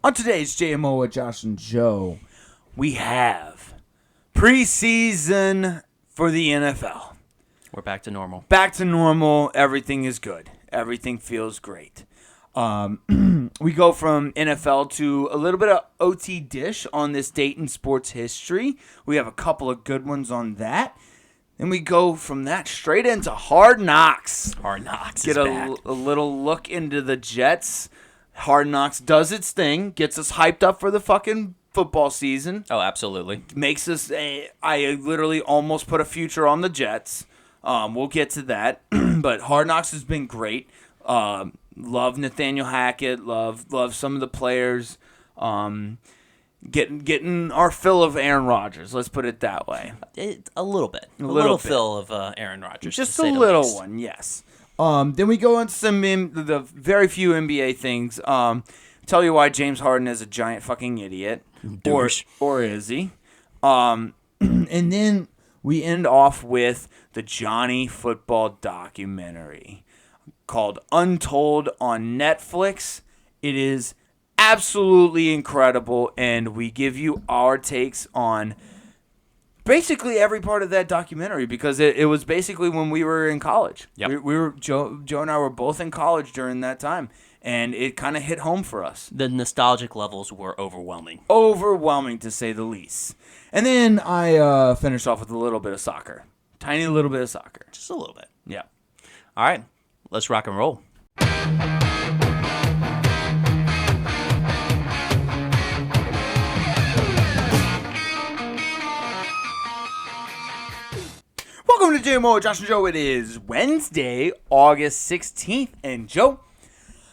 On today's JMO with Josh and Joe, we have preseason for the NFL. We're back to normal. Back to normal. Everything is good. Everything feels great. We go from NFL to a little bit of OTDISH on this date in sports history. We have a couple of good ones on that. Then we go from that straight into Hard Knocks. Hard Knocks Get is back. a little look into the Jets. Hard Knocks does its thing, gets us hyped up for the fucking football season. Oh, absolutely. Makes us, I literally almost put a future on the Jets. We'll get to that. But Hard Knocks has been great. Love Nathaniel Hackett. Love some of the players. Getting our fill of Aaron Rodgers. Let's put it that way. A little bit. A little little bit. fill of Aaron Rodgers. Just to a say the little least. one, yes. Then we go into the very few NBA things. Tell you why James Harden is a giant fucking idiot. Douche. Or is he? And then we end off with the Johnny football documentary called Untold on Netflix. It is absolutely incredible, and we give you our takes on basically every part of that documentary because it was basically when we were in college. Yep. We were Joe and I were both in college during that time, and it kind of hit home for us. The nostalgic levels were overwhelming. Overwhelming, to say the least. And then I finished off with a little bit of soccer. Tiny little bit of soccer. Just a little bit. Yeah. All right. Let's rock and roll. Welcome to JMO with Josh and Joe. It is Wednesday, August 16th. And Joe,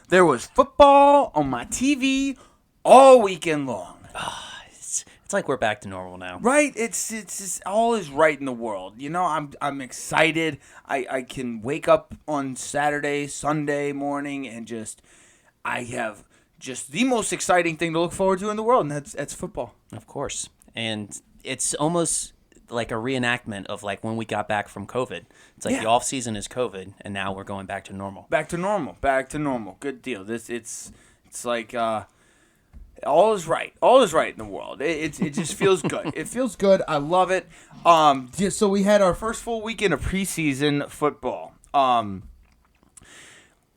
there was football on my TV all weekend long. It's like we're back to normal now. Right? It's just all is right in the world. You know, I'm excited. I can wake up on Saturday, Sunday morning, and I have just the most exciting thing to look forward to in the world, and that's football. Of course. And it's almost like a reenactment of like when we got back from COVID. It's like Yeah. the off season is COVID, and now we're going back to normal. Back to normal. Back to normal. Good deal. It's like all is right. All is right in the world. It just feels good. It feels good. I love it. So we had our first full weekend of preseason football.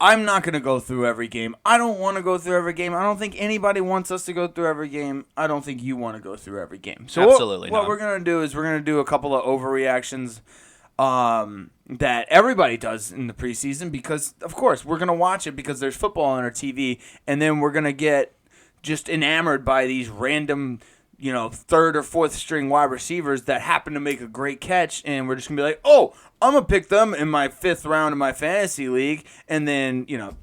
I'm not going to go through every game. I don't want to go through every game. I don't think anybody wants us to go through every game. I don't think you want to go through every game. So Absolutely what not. we're going to do is we're going to do a couple of overreactions that everybody does in the preseason because, of course, we're going to watch it because there's football on our TV, and then we're going to get just enamored by these random, third or fourth string wide receivers that happen to make a great catch, and we're just going to be like, oh, I'm going to pick them in my fifth round of my fantasy league, and then, it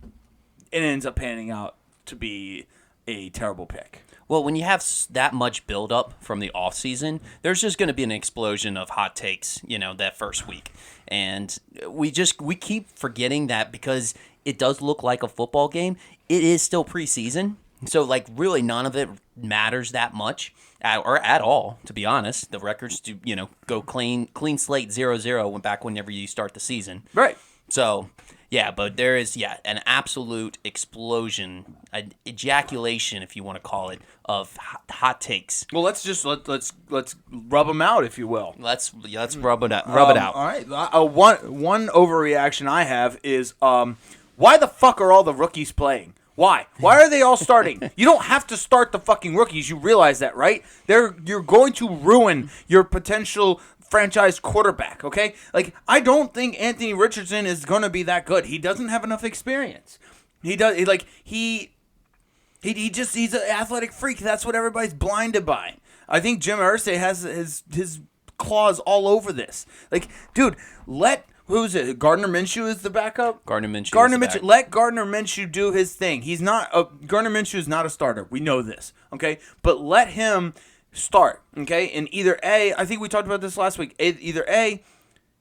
ends up panning out to be a terrible pick. Well, when you have that much buildup from the offseason, there's just going to be an explosion of hot takes, that first week. And we keep forgetting that because it does look like a football game, it is still preseason. So, really none of it matters that much or at all, to be honest. The records do, go clean slate 0-0 whenever you start the season. Right. So, yeah, but there is, an absolute explosion, an ejaculation, if you want to call it, of hot takes. Well, let's rub them out, if you will. Let's rub it out. Rub it out. All right. One overreaction I have is why the fuck are all the rookies playing? Why? Why are they all starting? You don't have to start the fucking rookies. You realize that, right? You're going to ruin your potential franchise quarterback, okay? I don't think Anthony Richardson is going to be that good. He doesn't have enough experience. He's an athletic freak. That's what everybody's blinded by. I think Jim Irsay has his claws all over this. Dude, who's it? Gardner Minshew is the backup? Gardner Minshew. Let Gardner Minshew do his thing. Gardner Minshew is not a starter. We know this, okay? But let him start, okay? And either A, I think we talked about this last week. Either A,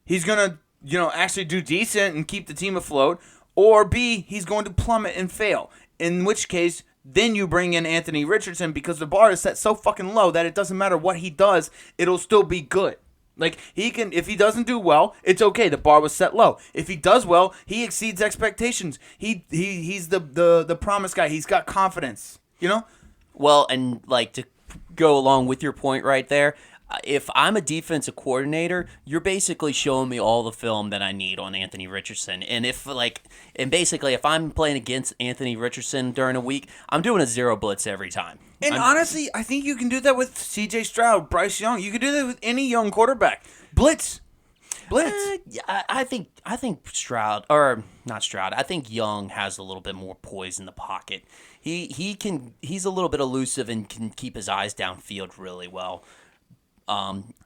he's going to, actually do decent and keep the team afloat, or B, he's going to plummet and fail. In which case, then you bring in Anthony Richardson because the bar is set so fucking low that it doesn't matter what he does, it'll still be good. If he doesn't do well, it's okay. The bar was set low. If he does well, he exceeds expectations. He's the promise guy. He's got confidence. Well, and like to go along with your point right there, if I'm a defensive coordinator, you're basically showing me all the film that I need on Anthony Richardson. And basically if I'm playing against Anthony Richardson during a week, I'm doing a zero blitz every time. And honestly, I think you can do that with C.J. Stroud, Bryce Young. You can do that with any young quarterback. Blitz. Yeah, I think Stroud, or not Stroud. I think Young has a little bit more poise in the pocket. He's a little bit elusive and can keep his eyes downfield really well.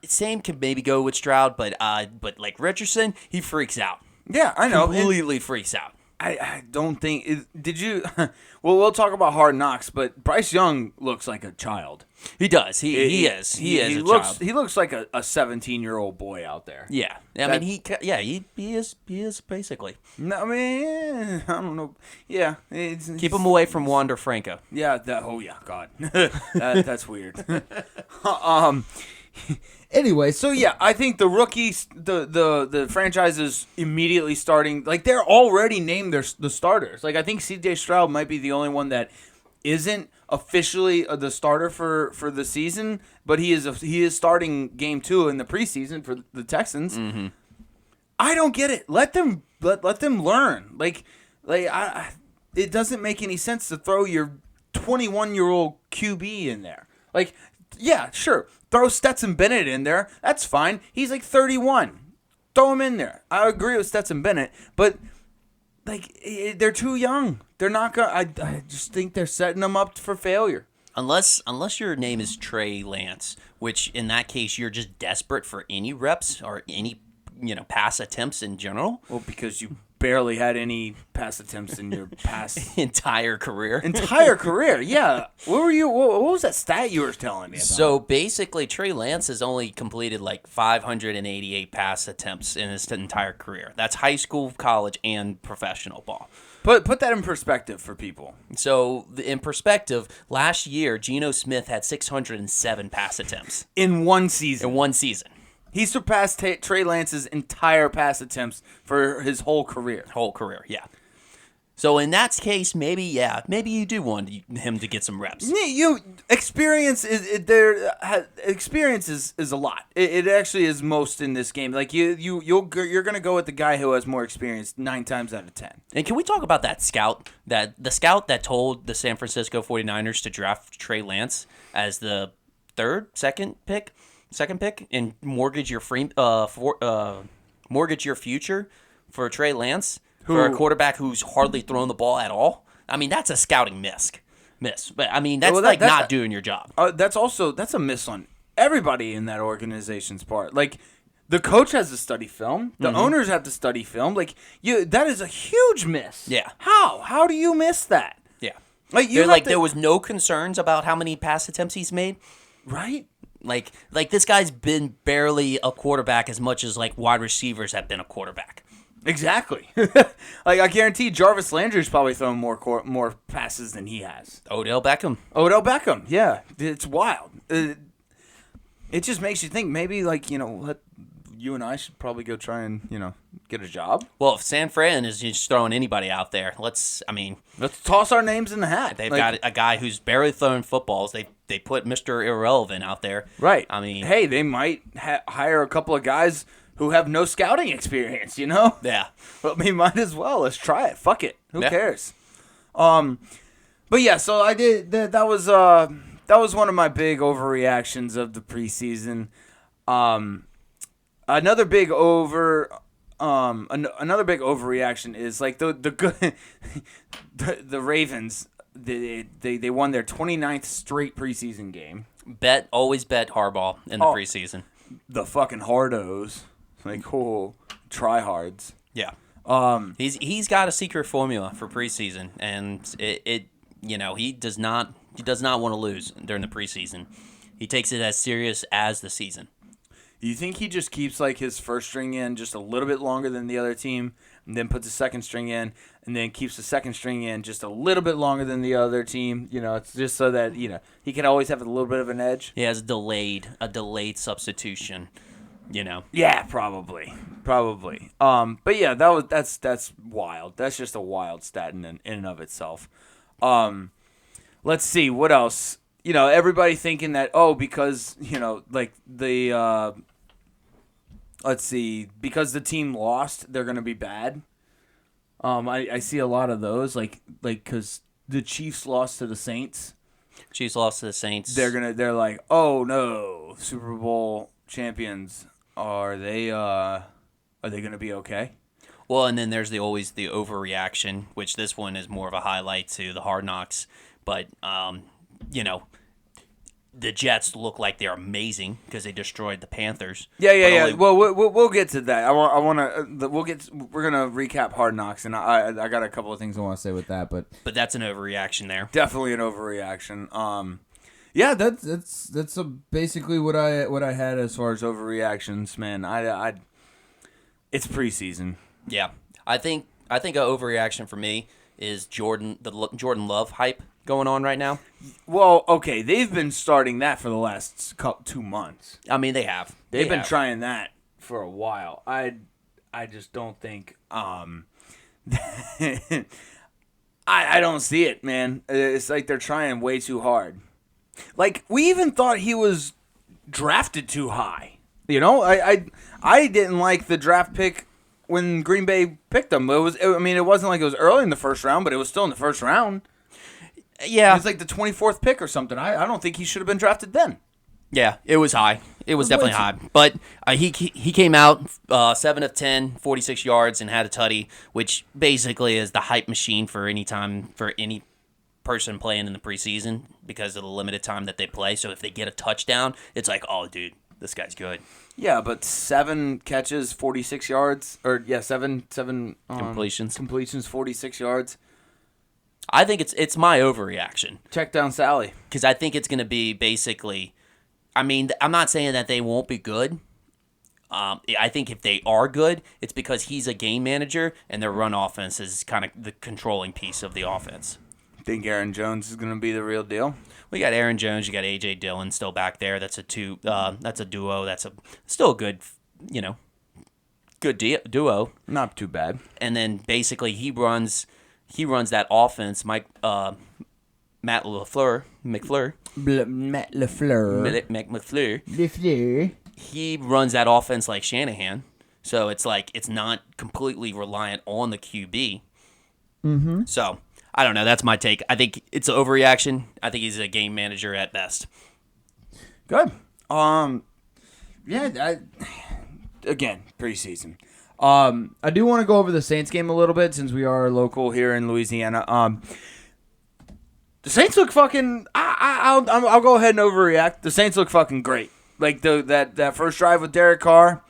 Same can maybe go with Stroud, but like Richardson, he freaks out. Yeah, I know. Completely freaks out. I don't think did you well, we'll talk about Hard Knocks, but Bryce Young looks like a child. He does. He is a child. He looks like a 17-year-old boy out there. Yeah. He is basically. No, I mean, I don't know. Yeah. Keep him away from Wander Franco. Yeah, God. That's weird. Anyway, so yeah, I think the rookies, the franchises immediately starting, like they're already named the starters. Like I think C.J. Stroud might be the only one that isn't officially the starter for the season, but he is starting game 2 in the preseason for the Texans. Mm-hmm. I don't get it. Let them learn. It doesn't make any sense to throw your 21-year-old QB in there. Like, yeah, sure. Throw Stetson Bennett in there. That's fine. He's like 31. Throw him in there. I agree with Stetson Bennett, but they're too young. They're not gonna. I just think they're setting them up for failure. Unless your name is Trey Lance, which in that case you're just desperate for any reps or any pass attempts in general. Well, because you barely had any pass attempts in your past entire career. Yeah. What was that stat you were telling me about? So basically, Trey Lance has only completed like 588 pass attempts in his entire career. That's high school, college, and professional ball. Put that in perspective for people. So in perspective, last year Geno Smith had 607 pass attempts in one season. He surpassed Trey Lance's entire pass attempts for his whole career. Yeah. So in that case, maybe you do want him to get some reps. Experience is a lot. It actually is most in this game. Like you're gonna go with the guy who has more experience 9 times out of 10. And can we talk about that scout? The scout that told the San Francisco 49ers to draft Trey Lance as the second pick, and mortgage your future for Trey Lance. For a quarterback who's hardly thrown the ball at all, I mean that's a scouting miss. But I mean that's not doing your job. That's a miss on everybody in that organization's part. Like the coach has to study film, the owners have to study film. Like that is a huge miss. Yeah. How do you miss that? Yeah. There was no concerns about how many pass attempts he's made, right? Like this guy's been barely a quarterback as much as like wide receivers have been a quarterback. Exactly. I guarantee Jarvis Landry's probably thrown more passes than he has. Odell Beckham, yeah. It's wild. It just makes you think maybe you and I should probably go try and, get a job. Well, if San Fran is just throwing anybody out there, let's toss our names in the hat. They've got a guy who's barely throwing footballs. They put Mr. Irrelevant out there. Right. I mean, hey, they might hire a couple of guys who have no scouting experience, Yeah. But we might as well. Let's try it. Fuck it. Who cares? But yeah, so I did that was one of my big overreactions of the preseason. Another big overreaction is like the Ravens. They won their 29th straight preseason game. Always bet Harbaugh in the preseason. The fucking hardos. Like, tryhards. Yeah. He's got a secret formula for preseason, and he does not want to lose during the preseason. He takes it as serious as the season. You think he just keeps like his first string in just a little bit longer than the other team, and then puts the second string in, and then keeps the second string in just a little bit longer than the other team? It's just so that he can always have a little bit of an edge. He has a delayed substitution. Yeah, probably. But yeah, that's wild. That's just a wild stat in and of itself. let's see what else. Everybody thinking that because like the let's see, because the team lost, they're gonna be bad. I see a lot of those like because the Chiefs lost to the Saints. Chiefs lost to the Saints. They're like, oh no, Super Bowl champions. Are they gonna be okay? Well, and then there's always the overreaction, which this one is more of a highlight to the Hard Knocks. But the Jets look like they're amazing because they destroyed the Panthers. Yeah. Well, we'll get to that. We're gonna recap Hard Knocks, and I got a couple of things I want to say with that, but that's an overreaction there. Definitely an overreaction. Yeah, that's basically what I had as far as overreactions, man. It's preseason. Yeah, I think an overreaction for me is Jordan Love hype going on right now. Well, okay, they've been starting that for the last 2 months. I mean, they have. They've been trying that for a while. I just don't think. I don't see it, man. It's like they're trying way too hard. Like we even thought he was drafted too high. I didn't like the draft pick when Green Bay picked him. It wasn't like it was early in the first round, but it was still in the first round. Yeah. It was like the 24th pick or something. I don't think he should have been drafted then. Yeah, it was high. It was definitely high. But he came out 7 of 10, 46 yards, and had a tutty, which basically is the hype machine for any person playing in the preseason because of the limited time that they play. So if they get a touchdown, it's like, oh, dude, this guy's good. Yeah, but 7 catches, 46 yards, or seven completions, 46 yards. I think it's my overreaction. Check down Sally. Because I think it's going to be basically, I mean, I'm not saying that they won't be good. I think if they are good, it's because he's a game manager and their run offense is kind of the controlling piece of the offense. Think Aaron Jones is going to be the real deal? We got Aaron Jones, you got A.J. Dillon still back there. That's a duo. That's still a good, good duo. Not too bad. And then basically he runs that offense. Matt McFleur. He runs that offense like Shanahan. So it's like it's not completely reliant on the QB. Mm-hmm. So I don't know. That's my take. I think it's an overreaction. I think he's a game manager at best. Good. Again, preseason. I do want to go over the Saints game a little bit since we are local here in Louisiana. The Saints look fucking. I'll go ahead and overreact. The Saints look fucking great. Like that first drive with Derek Carr,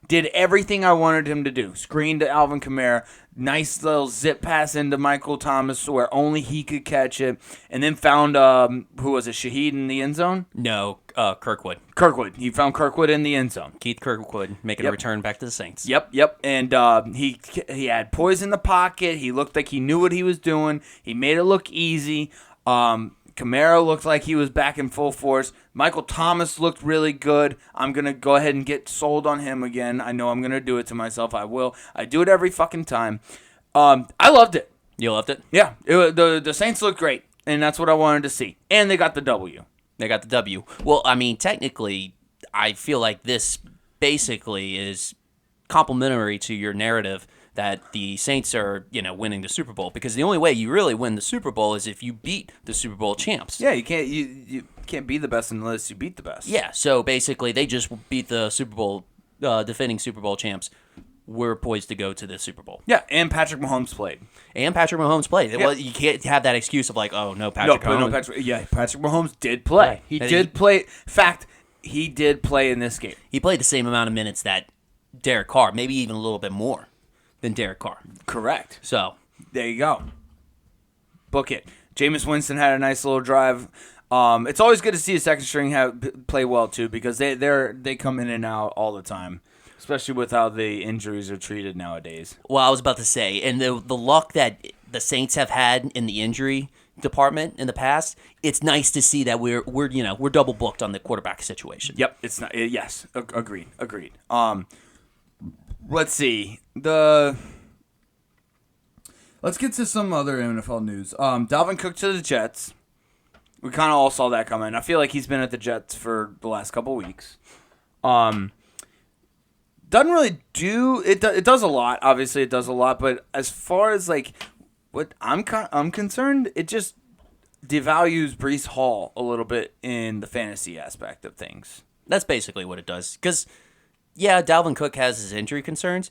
did everything I wanted him to do. Screen to Alvin Kamara, nice little zip pass into Michael Thomas where only he could catch it, and then found who was it, Shaheed in the end zone? No, Kirkwood. He found Kirkwood in the end zone. Keith Kirkwood making a return back to the Saints. Yep. And he had poise in the pocket. He looked like he knew what he was doing. He made it look easy. Kamara looked like he was back in full force. Michael Thomas looked really good. I'm going to go ahead and get sold on him again. I know I'm going to do it to myself. I will. I do it every fucking time. I loved it. You loved it? Yeah. The Saints looked great, and that's what I wanted to see. And they got the W. Well, I mean, technically, I feel like this basically is complimentary to your narrative that the Saints are, winning the Super Bowl, because the only way you really win the Super Bowl is if you beat the Super Bowl champs. Yeah, you can't be the best unless you beat the best. Yeah, so basically they just beat the Super Bowl, defending Super Bowl champs. We're poised to go to the Super Bowl. Yeah, and Patrick Mahomes played. Yeah. Well, you can't have that excuse of like, oh, Patrick Mahomes did play. Right. He did play. In fact, he did play in this game. He played the same amount of minutes that Derek Carr, maybe even a little bit more than Derek Carr. Correct. So there you go. Book it. Jameis Winston had a nice little drive. It's always good to see a second string play well too, because they come in and out all the time, especially with how the injuries are treated nowadays. Well, I was about to say, and the luck that the Saints have had in the injury department in the past, it's nice to see that we're double booked on the quarterback situation. Yep, it's not. Yes, agreed. Let's see. Let's get to some other NFL news. Dalvin Cook to the Jets. We kind of all saw that coming. I feel like he's been at the Jets for the last couple weeks. Doesn't really do it. It does a lot. Obviously, it does a lot. But as far as like what I'm concerned, it just devalues Breece Hall a little bit in the fantasy aspect of things. That's basically what it does. Because, yeah, Dalvin Cook has his injury concerns,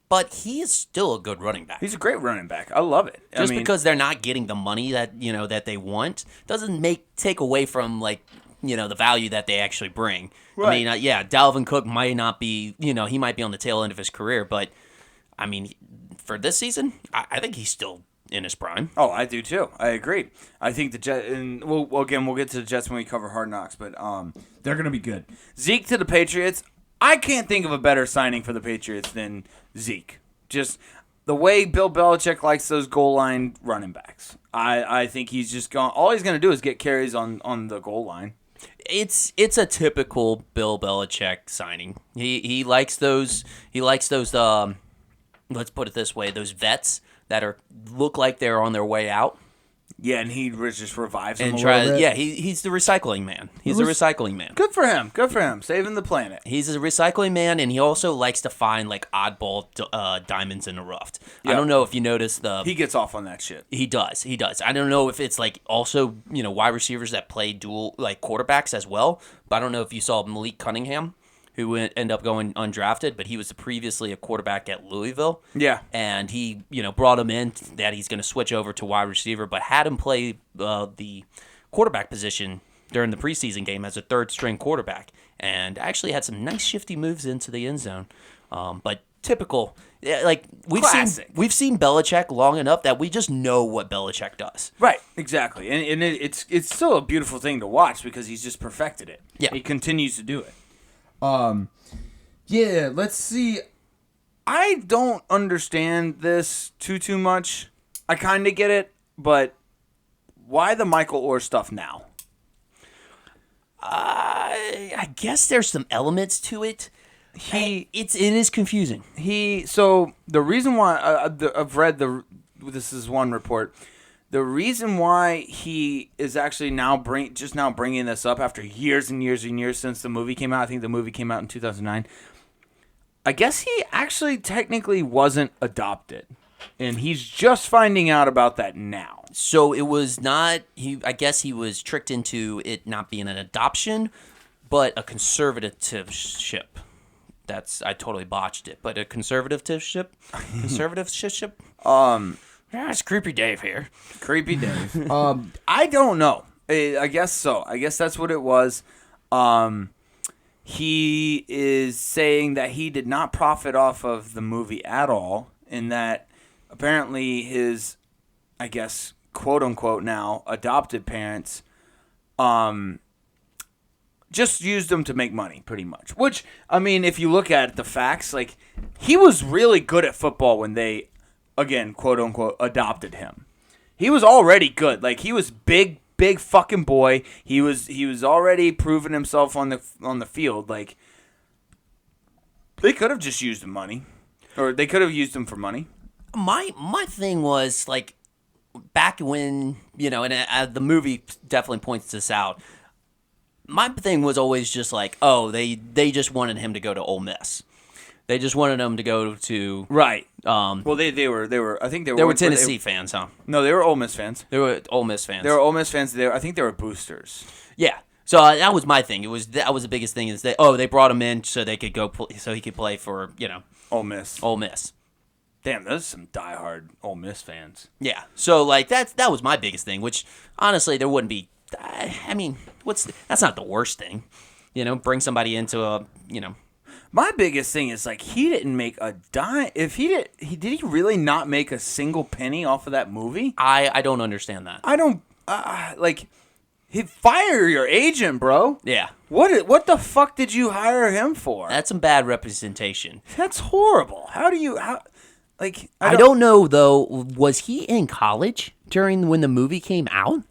but he is still a good running back. He's a great running back. I love it. Just because they're not getting the money that they want doesn't take away from the value that they actually bring. Right. I mean, Dalvin Cook might not be, he might be on the tail end of his career, but I mean, for this season, I think he's still in his prime. Oh, I do too. I agree. I think the Jets, and we'll get to the Jets when we cover Hard Knocks, but they're gonna be good. Zeke to the Patriots. I can't think of a better signing for the Patriots than Zeke. Just the way Bill Belichick likes those goal line running backs. I think he's just going. All he's going to do is get carries on the goal line. It's a typical Bill Belichick signing. He likes those. He likes those. Let's put it this way: those vets that look like they're on their way out. Yeah, and he just revives them and a little bit. Yeah, he's the recycling man. He's a recycling man. Good for him. Good for him. Saving the planet. He's a recycling man, and he also likes to find oddball diamonds in the rough. Yep. I don't know if you noticed he gets off on that shit. He does. I don't know if it's also wide receivers that play dual quarterbacks as well. But I don't know if you saw Malik Cunningham, who ended up going undrafted, but he was previously a quarterback at Louisville. Yeah. And he, brought him in that he's going to switch over to wide receiver, but had him play the quarterback position during the preseason game as a third-string quarterback, and actually had some nice shifty moves into the end zone. But typical, we've seen Belichick long enough that we just know what Belichick does. Right, exactly. And it's still a beautiful thing to watch because he's just perfected it. Yeah. He continues to do it. Yeah, let's see. I don't understand this too much. I kind of get it, but why the Michael Orr stuff now? I guess there's some elements to it. It is confusing. So the reason why I've read this is one report. The reason why he is actually now bringing this up after years and years and years since the movie came out. I think the movie came out in 2009. I guess he actually technically wasn't adopted, and he's just finding out about that now. So it was not. I guess he was tricked into it not being an adoption, but a conservativeship. I totally botched it, but a conservativeship. Yeah, it's Creepy Dave here. Creepy Dave. I don't know. I guess so. I guess that's what it was. He is saying that he did not profit off of the movie at all, and that apparently his, I guess, quote unquote now, adopted parents just used him to make money, pretty much. Which, I mean, if you look at the facts, he was really good at football when they, again, quote unquote, adopted him. He was already good. He was big fucking boy. He was already proving himself on the field. They could have just used the money, or they could have used him for money. My thing was back when and the movie definitely points this out. My thing was always just they just wanted him to go to Ole Miss. They just wanted him to go to right. Well, they were. I think they were Tennessee fans, huh? No, they were Ole Miss fans. They were Ole Miss fans. They were Ole Miss fans. I think they were boosters. Yeah. So that was my thing. That was the biggest thing is they brought him in so they could so he could play for Ole Miss. Ole Miss. Damn, those are some diehard Ole Miss fans. Yeah. So that was my biggest thing. Which honestly, there wouldn't be. I mean, that's not the worst thing. Bring somebody into a My biggest thing is he didn't make a dime. If did he really not make a single penny off of that movie? I don't understand that. I don't he'd fire your agent, bro. Yeah. What the fuck did you hire him for? That's some bad representation. That's horrible. I don't know though. Was he in college when the movie came out?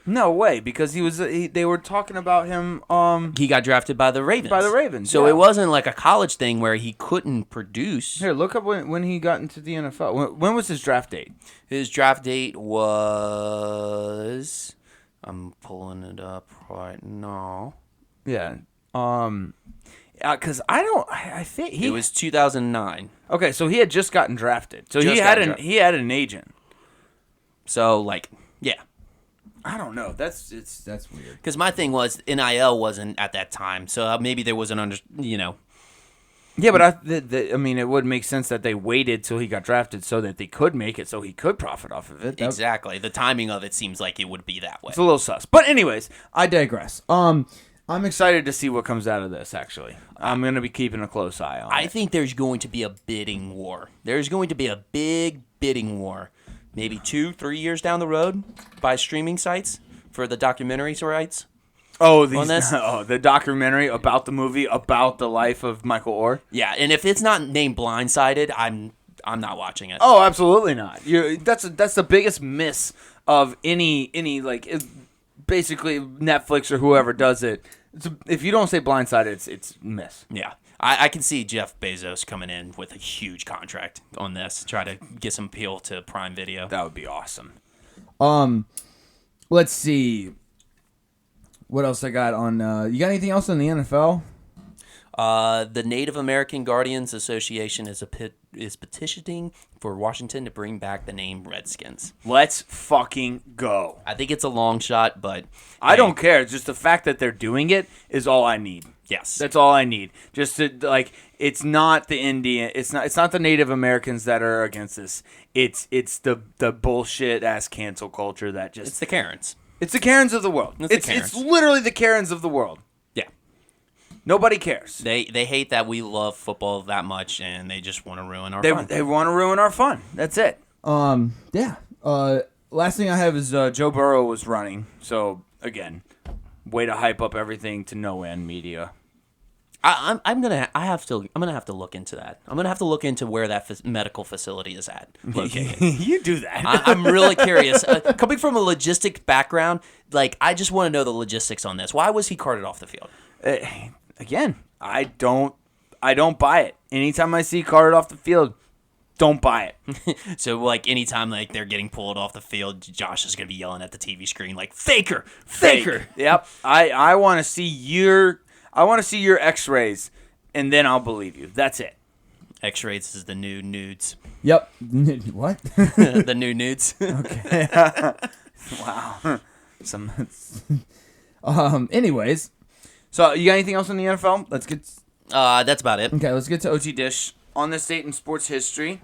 No way, because they were talking about him. He got drafted by the Ravens. So yeah. It wasn't like a college thing where he couldn't produce. Here, look up when he got into the NFL. When was his draft date? His draft date was I'm pulling it up right now. Yeah. Because I think It was 2009. Okay, so he had just gotten drafted. So Just he gotten drafted. he had an agent. So, like, yeah. I don't know. That's weird. Because my thing was NIL wasn't at that time, so maybe there was an Yeah, but I mean, it would make sense that they waited till he got drafted so that they could make it, so he could profit off of it. Exactly. The timing of it seems like it would be that way. It's a little sus. But anyways, I digress. I'm excited to see what comes out of this, actually. I'm going to be keeping a close eye on it. I think there's going to be a bidding war. There's going to be a big bidding war. Maybe 2-3 years down the road by streaming sites for the documentaries rights. Oh, the documentary about the movie, about the life of Michael Orr? Yeah, and if it's not named Blindsided, I'm not watching it. Oh, absolutely not. That's the biggest miss of any like basically Netflix or whoever does it. If you don't say Blindsided, it's miss. Yeah. I can see Jeff Bezos coming in with a huge contract on this, try to get some appeal to Prime Video. That would be awesome. Let's see. What else I got on? You got anything else on the NFL? The Native American Guardians Association is petitioning for Washington to bring back the name Redskins. Let's fucking go. I think it's a long shot, but I don't care. Just the fact that they're doing it is all I need. Yes, that's all I need. Just to like, it's not the Indian. It's not the Native Americans that are against this. It's the bullshit ass cancel culture that just. It's the Karens. It's the Karens of the world. It's literally the Karens of the world. Yeah. Nobody cares. They hate that we love football that much, and they just want to ruin our fun. They want to ruin our fun. That's it. Yeah. Last thing I have is Joe Burrow was running. So again, way to hype up everything to no end media. I'm gonna have to look into that. I'm gonna have to look into where that medical facility is at. You do that. I'm really curious. Coming from a logistic background, like I just want to know the logistics on this. Why was he carted off the field? Again, I don't buy it. Anytime I see carted off the field, don't buy it. So like anytime like they're getting pulled off the field, Josh is gonna be yelling at the TV screen like "Faker, faker." Yep. I want to see your X-rays, and then I'll believe you. That's it. X-rays is the new nudes. Yep. What? The new nudes. Okay. Wow. Anyways, so you got anything else in the NFL? Let's get. That's about it. Okay, let's get to OTDISH on this date in sports history.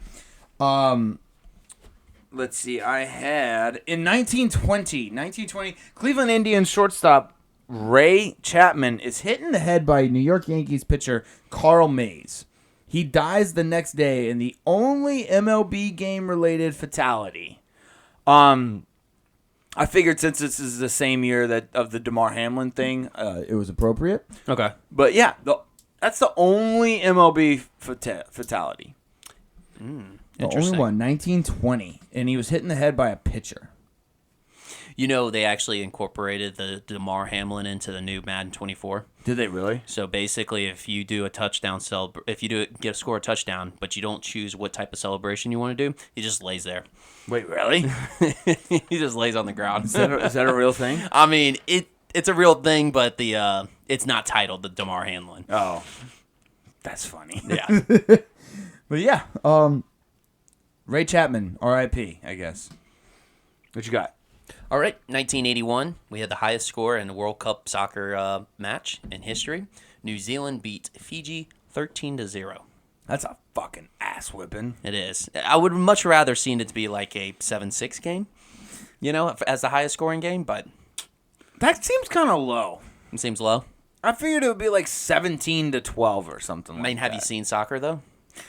Let's see. I had in 1920, Cleveland Indians shortstop Ray Chapman is hit in the head by New York Yankees pitcher Carl Mays. He dies the next day in the only MLB game-related fatality. I figured since this is the same year that of the Damar Hamlin thing, it was appropriate. Okay. But yeah, that's the only MLB fatality. The only one, 1920, and he was hit in the head by a pitcher. You know, they actually incorporated the Damar Hamlin into the new Madden 24. Did they really? So basically, if you do a touchdown score a touchdown, but you don't choose what type of celebration you want to do, he just lays there. Wait, really? He just lays on the ground. Is that a real thing? I mean, it's a real thing, but it's not titled the Damar Hamlin. Oh, that's funny. Yeah. But yeah, Ray Chapman, R.I.P. I guess. What you got? All right, 1981, we had the highest score in the World Cup soccer match in history. New Zealand beat Fiji 13-0. That's a fucking ass whipping. It is. I would much rather seen it to be like a 7-6 game, as the highest scoring game, but that seems kind of low. It seems low. I figured it would be like 17-12 or something. I mean, have you seen soccer though?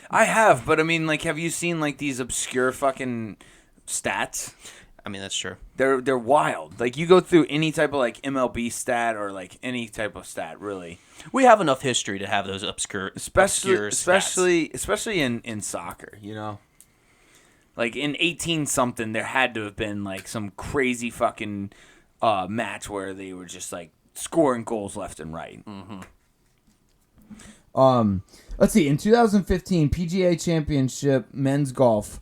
I have, but I mean, like, have you seen like these obscure fucking stats? I mean, that's true. They're wild. Like, you go through any type of like MLB stat or like any type of stat, really. We have enough history to have those obscure especially in soccer, Like in 18 something, there had to have been like some crazy fucking match where they were just like scoring goals left and right. Mm-hmm. Let's see. In 2015, PGA Championship men's golf,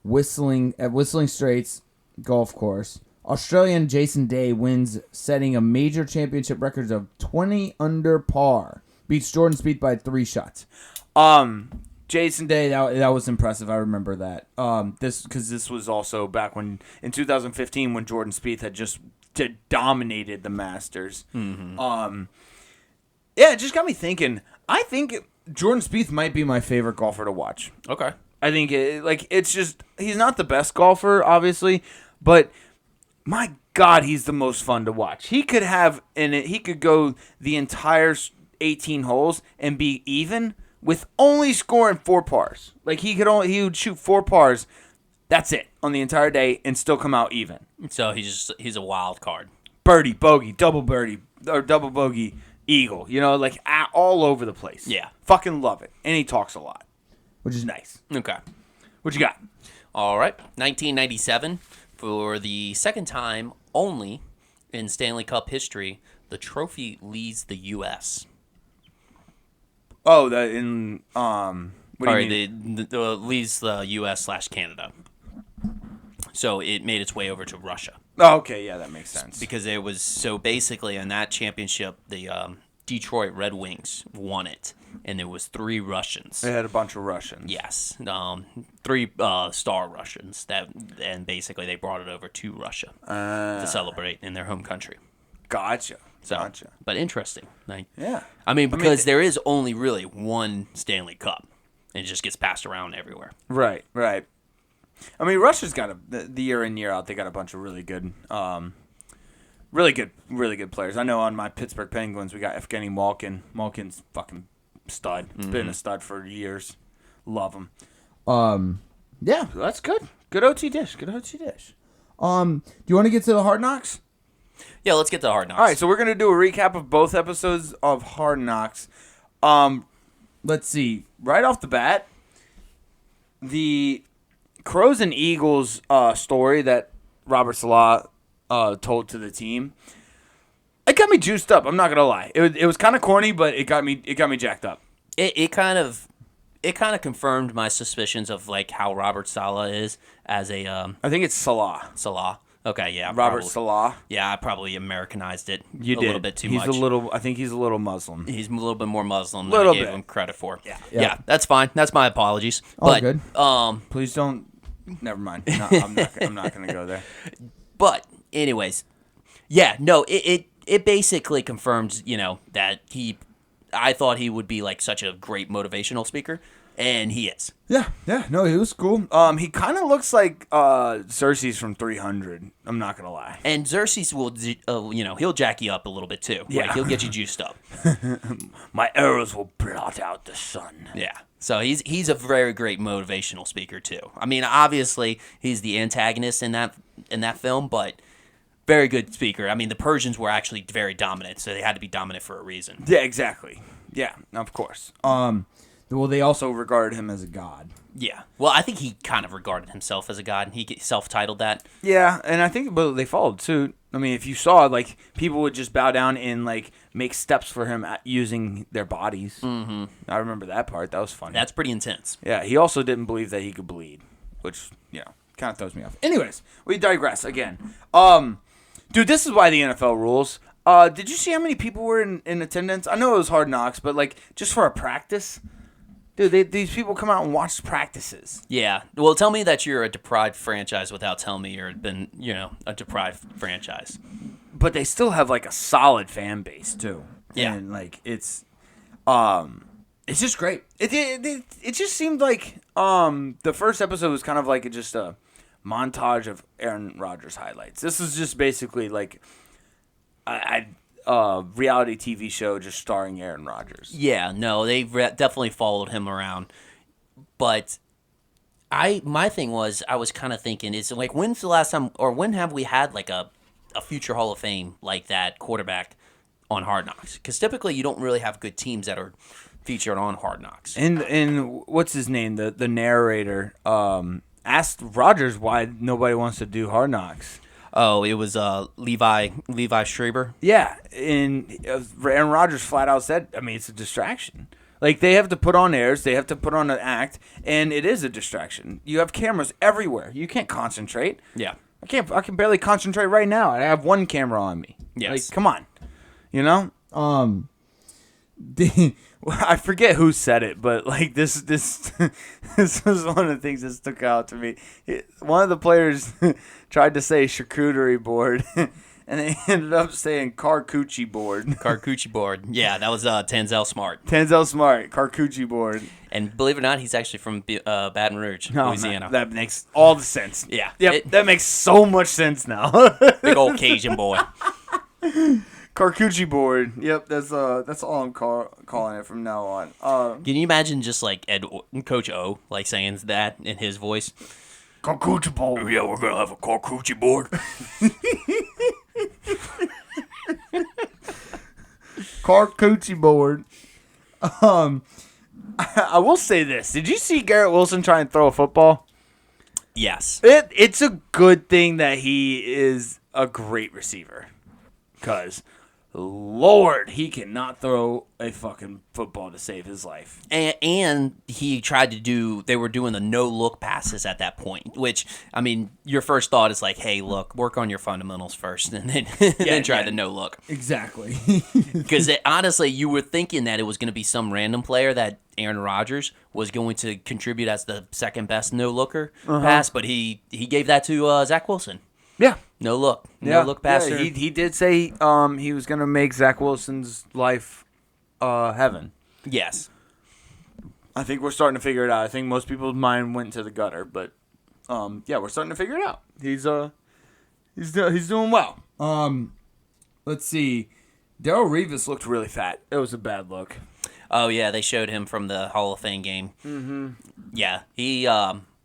at Whistling Straits Golf Course. Australian Jason Day wins, setting a major championship record of 20 under par. Beats Jordan Spieth by 3 shots. Jason Day, that was impressive. I remember that. This was also back when in 2015 when Jordan Spieth had just dominated the Masters. Mm-hmm. Yeah, it just got me thinking. I think Jordan Spieth might be my favorite golfer to watch. Okay. I think it's just he's not the best golfer, obviously, but my God, he's the most fun to watch. He could go the entire 18 holes and be even with only scoring 4 pars. Like he would shoot 4 pars. That's it on the entire day and still come out even. So he's a wild card. Birdie, bogey, double birdie, or double bogey, eagle. All over the place. Yeah. Fucking love it. And he talks a lot, which is nice. Okay. What you got? All right. 1997, for the second time only in Stanley Cup history, the trophy leaves the U.S. Oh, what do you mean? The leaves the U.S./Canada. So it made its way over to Russia. Oh, okay, yeah, that makes sense. Because it was so basically in that championship, the Detroit Red Wings won it, and there was 3 Russians. They had a bunch of Russians. Yes, 3 star Russians and basically they brought it over to Russia to celebrate in their home country. Gotcha. But interesting. Yeah. Because there is only really one Stanley Cup, and it just gets passed around everywhere. Right. Russia's got the year in year out. They got a bunch of really good players. I know on my Pittsburgh Penguins we got Evgeny Malkin. Malkin's fucking stud. He's been a stud for years. Love him. Yeah, that's good. Good OT dish. Do you want to get to the Hard Knocks? Yeah, let's get to Hard Knocks. All right, so we're gonna do a recap of both episodes of Hard Knocks. Let's see. Right off the bat, the Crows and Eagles story that Robert Salah told to the team, it got me juiced up. I'm not gonna lie. It was kind of corny, but it got me jacked up. It kind of confirmed my suspicions of like how Robert Salah is as a I think it's Salah. Okay, yeah. Robert Salah. Yeah, I probably Americanized it a did. little bit too much. I think he's a little Muslim. He's a little bit more Muslim than I gave him credit for. Yeah. Yeah, that's fine. That's my apologies. All good. Please don't. Never mind. No, I'm not going to go there. But anyways, yeah, no, it basically confirms, that I thought he would be like such a great motivational speaker, and he is. Yeah, no, he was cool. He kind of looks like Cersei's from 300. I'm not gonna lie. And Cersei's will, he'll jack you up a little bit too. Yeah, like, he'll get you juiced up. My arrows will blot out the sun. Yeah. So he's a very great motivational speaker too. I mean, obviously he's the antagonist in that film, but very good speaker. I mean, the Persians were actually very dominant, so they had to be dominant for a reason. Yeah, exactly. Yeah, of course. Well, they also regarded him as a god. Yeah. Well, I think he kind of regarded himself as a god, and he self-titled that. Yeah, and I think they followed suit. I mean, if you saw, like, people would just bow down and, like, make steps for him using their bodies. Mm-hmm. I remember that part. That was funny. That's pretty intense. Yeah, he also didn't believe that he could bleed, which, kind of throws me off. Anyways, we digress again. Dude, this is why the NFL rules. Did you see how many people were in attendance? I know it was Hard Knocks, but, like, just for a practice? Dude, these people come out and watch practices. Yeah. Well, tell me that you're a deprived franchise without telling me you're a deprived franchise. But they still have like a solid fan base too. Yeah. And like it's just great. It just seemed like the first episode was kind of like just a montage of Aaron Rodgers highlights. This is just basically like a reality TV show just starring Aaron Rodgers. Yeah, no, they definitely followed him around. But my thing was, I was kind of thinking, is like, when's the last time, or when have we had like a future Hall of Fame like that quarterback on Hard Knocks? Because typically you don't really have good teams that are featured on Hard Knocks. And what's his name? The narrator asked Rodgers why nobody wants to do Hard Knocks. Oh, it was Levi Schreiber? Yeah, and Aaron Rodgers flat out said, I mean, it's a distraction. Like, they have to put on airs, they have to put on an act, and it is a distraction. You have cameras everywhere. You can't concentrate. Yeah. I can barely concentrate right now. I have one camera on me. Yes. Like, come on. You know? The, I forget who said it, but like this this was one of the things that stuck out to me. One of the players tried to say charcuterie board, and they ended up saying charcuterie board. Charcuterie board. Yeah, that was Tanzel Smart. Tanzel Smart, charcuterie board. And believe it or not, he's actually from Baton Rouge, Oh, Louisiana. man, that makes all the sense. Yeah. Yep, that makes so much sense now. Big old Cajun boy. Charcuterie board. Yep, that's all I'm calling it from now on. Can you imagine just like Coach O like saying that in his voice? Charcuterie board. Yeah, we're gonna have a charcuterie board. Charcuterie board. I will say this. Did you see Garrett Wilson try and throw a football? Yes. It's a good thing that he is a great receiver. Because, Lord, he cannot throw a fucking football to save his life. And he tried to do, they were doing the no-look passes at that point, which, I mean, your first thought is like, hey, look, work on your fundamentals first, and then try the no-look. exactly. Because honestly, you were thinking that it was going to be some random player that Aaron Rodgers was going to contribute as the second-best no-looker pass, but he gave that to Zach Wilson. Yeah. No look. No look passer. Yeah, he did say he was going to make Zach Wilson's life heaven. Yes. I think we're starting to figure it out. I think most people's mind went to the gutter, but yeah, we're starting to figure it out. He's doing well. Let's see. Darrelle Revis looked really fat. It was a bad look. Oh, yeah, they showed him from the Hall of Fame game. Mm-hmm. Yeah, he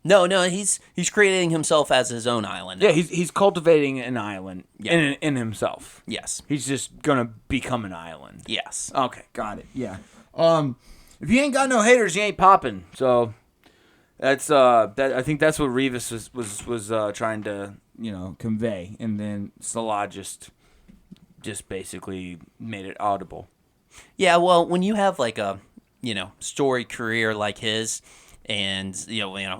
No, he's creating himself as his own island. Yeah, he's cultivating an island in himself. Yes. He's just gonna become an island. Yes. Okay, got it. Yeah. If you ain't got no haters, you ain't popping. So that's I think that's what Revis was trying to convey. and then Salah just basically made it audible. Yeah, well, when you have like a storied career like his, and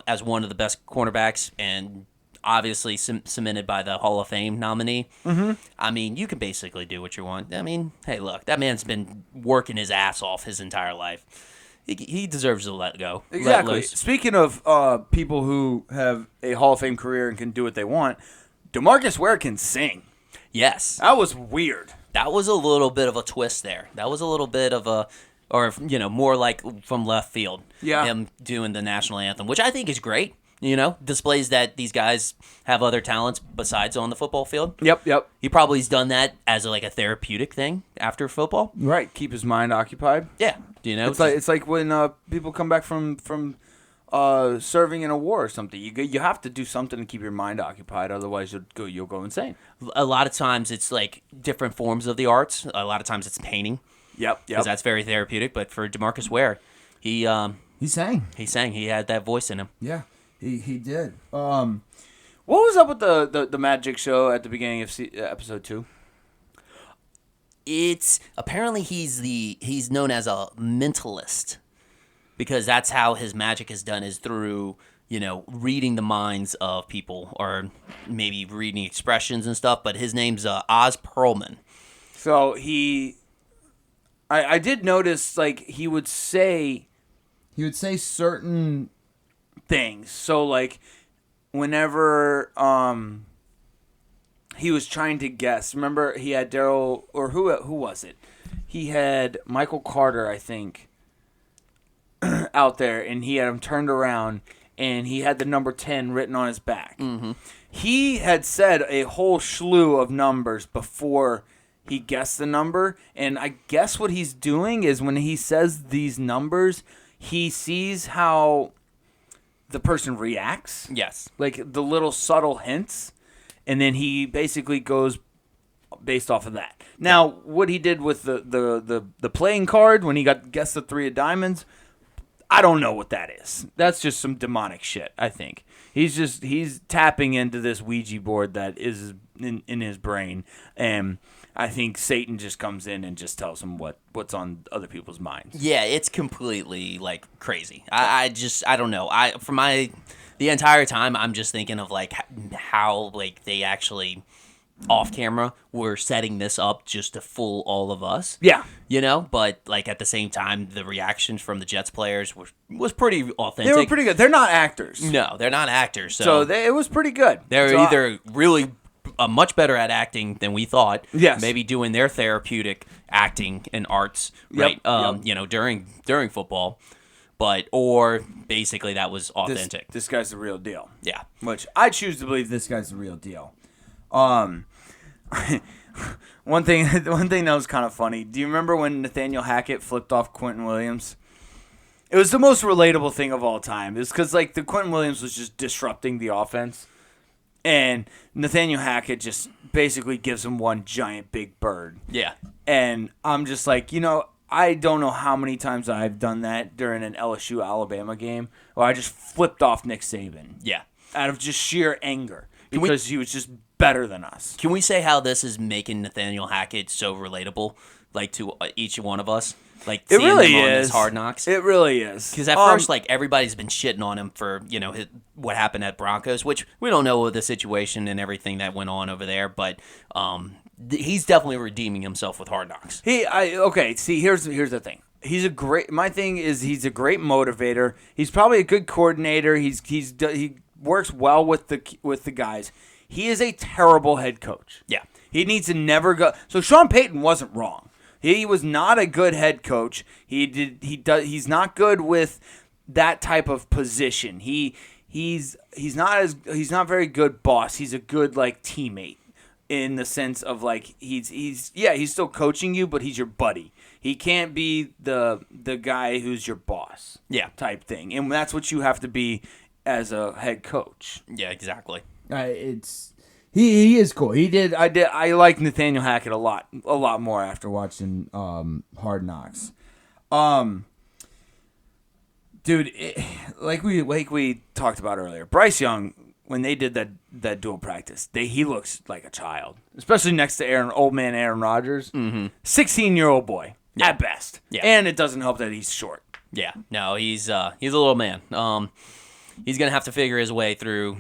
as one of the best cornerbacks, and obviously cemented by the Hall of Fame nominee. Mm-hmm. I mean, you can basically do what you want. I mean, hey, look, that man's been working his ass off his entire life. He deserves to let go. Exactly. Let loose. Speaking of people who have a Hall of Fame career and can do what they want, DeMarcus Ware can sing. Yes. That was weird. That was a little bit of a twist there. That was a little bit of a, or more like from left field. Yeah. Him doing the national anthem, which I think is great. Displays that these guys have other talents besides on the football field. Yep. He probably has done that as a therapeutic thing after football. Right. Keep his mind occupied. Yeah. It's like when people come back from serving in a war or something. You have to do something to keep your mind occupied, otherwise you'll go insane. A lot of times it's like different forms of the arts. A lot of times it's painting. Yep. Because that's very therapeutic. But for DeMarcus Ware, he sang. He sang. He had that voice in him. Yeah, he did. What was up with the magic show at the beginning of episode 2? It's apparently he's known as a mentalist, because that's how his magic is done, is through reading the minds of people, or maybe reading expressions and stuff. But his name's Oz Perlman. So I did notice he would say certain things. So whenever he was trying to guess, remember he had Daryl, or who was it? He had Michael Carter, I think, out there, and he had him turned around, and he had the number 10 written on his back. Mm-hmm. He had said a whole slew of numbers before he guessed the number, and I guess what he's doing is when he says these numbers, he sees how the person reacts. Yes. Like the little subtle hints, and then he basically goes based off of that. Now, what he did with the playing card when he guessed the 3 of diamonds, I don't know what that is. That's just some demonic shit, I think. He's tapping into this Ouija board that is in his brain. And I think Satan just comes in and just tells him what's on other people's minds. Yeah, it's completely like crazy. I don't know. The entire time I'm just thinking of like how like they actually off camera were setting this up just to fool all of us. Yeah. You know, but like at the same time, the reactions from the Jets players was pretty authentic. They were pretty good. They're not actors. No, they're not actors. It was pretty good. They're So either really much better at acting than we thought. Yes. Maybe doing their therapeutic acting and arts, right? Yep. You know, during football, or basically that was authentic. This guy's the real deal. Yeah. Which I choose to believe this guy's the real deal. One thing that was kind of funny. Do you remember when Nathaniel Hackett flipped off Quentin Williams? It was the most relatable thing of all time. It's because like the Quentin Williams was just disrupting the offense, and Nathaniel Hackett just basically gives him one giant big bird. Yeah. And I'm just like, I don't know how many times I've done that during an LSU Alabama game where I just flipped off Nick Saban. Yeah. Out of just sheer anger because he was just better than us. Can we say how this is making Nathaniel Hackett so relatable, like to each one of us? Like It seeing really him on is. his Hard Knocks. It really is. Because at first, like everybody's been shitting on him for what happened at Broncos, which we don't know the situation and everything that went on over there, but he's definitely redeeming himself with Hard Knocks. See, here's the thing. My thing is he's a great motivator. He's probably a good coordinator. He works well with the guys. He is a terrible head coach. Yeah. He needs to never go. So Sean Payton wasn't wrong. He was not a good head coach. He's not good with that type of position. He's not very good boss. He's a good like teammate in the sense of like he's still coaching you, but he's your buddy. He can't be the guy who's your boss. Yeah. Type thing. And that's what you have to be as a head coach. Yeah, exactly. He is cool. I like Nathaniel Hackett a lot more after watching Hard Knocks. Dude, like we talked about earlier, Bryce Young, when they did that dual practice, he looks like a child, especially next to old man Aaron Rodgers. 16-year-old boy at best. Yeah. And it doesn't help that he's short. Yeah, no, he's a little man. He's gonna have to figure his way through,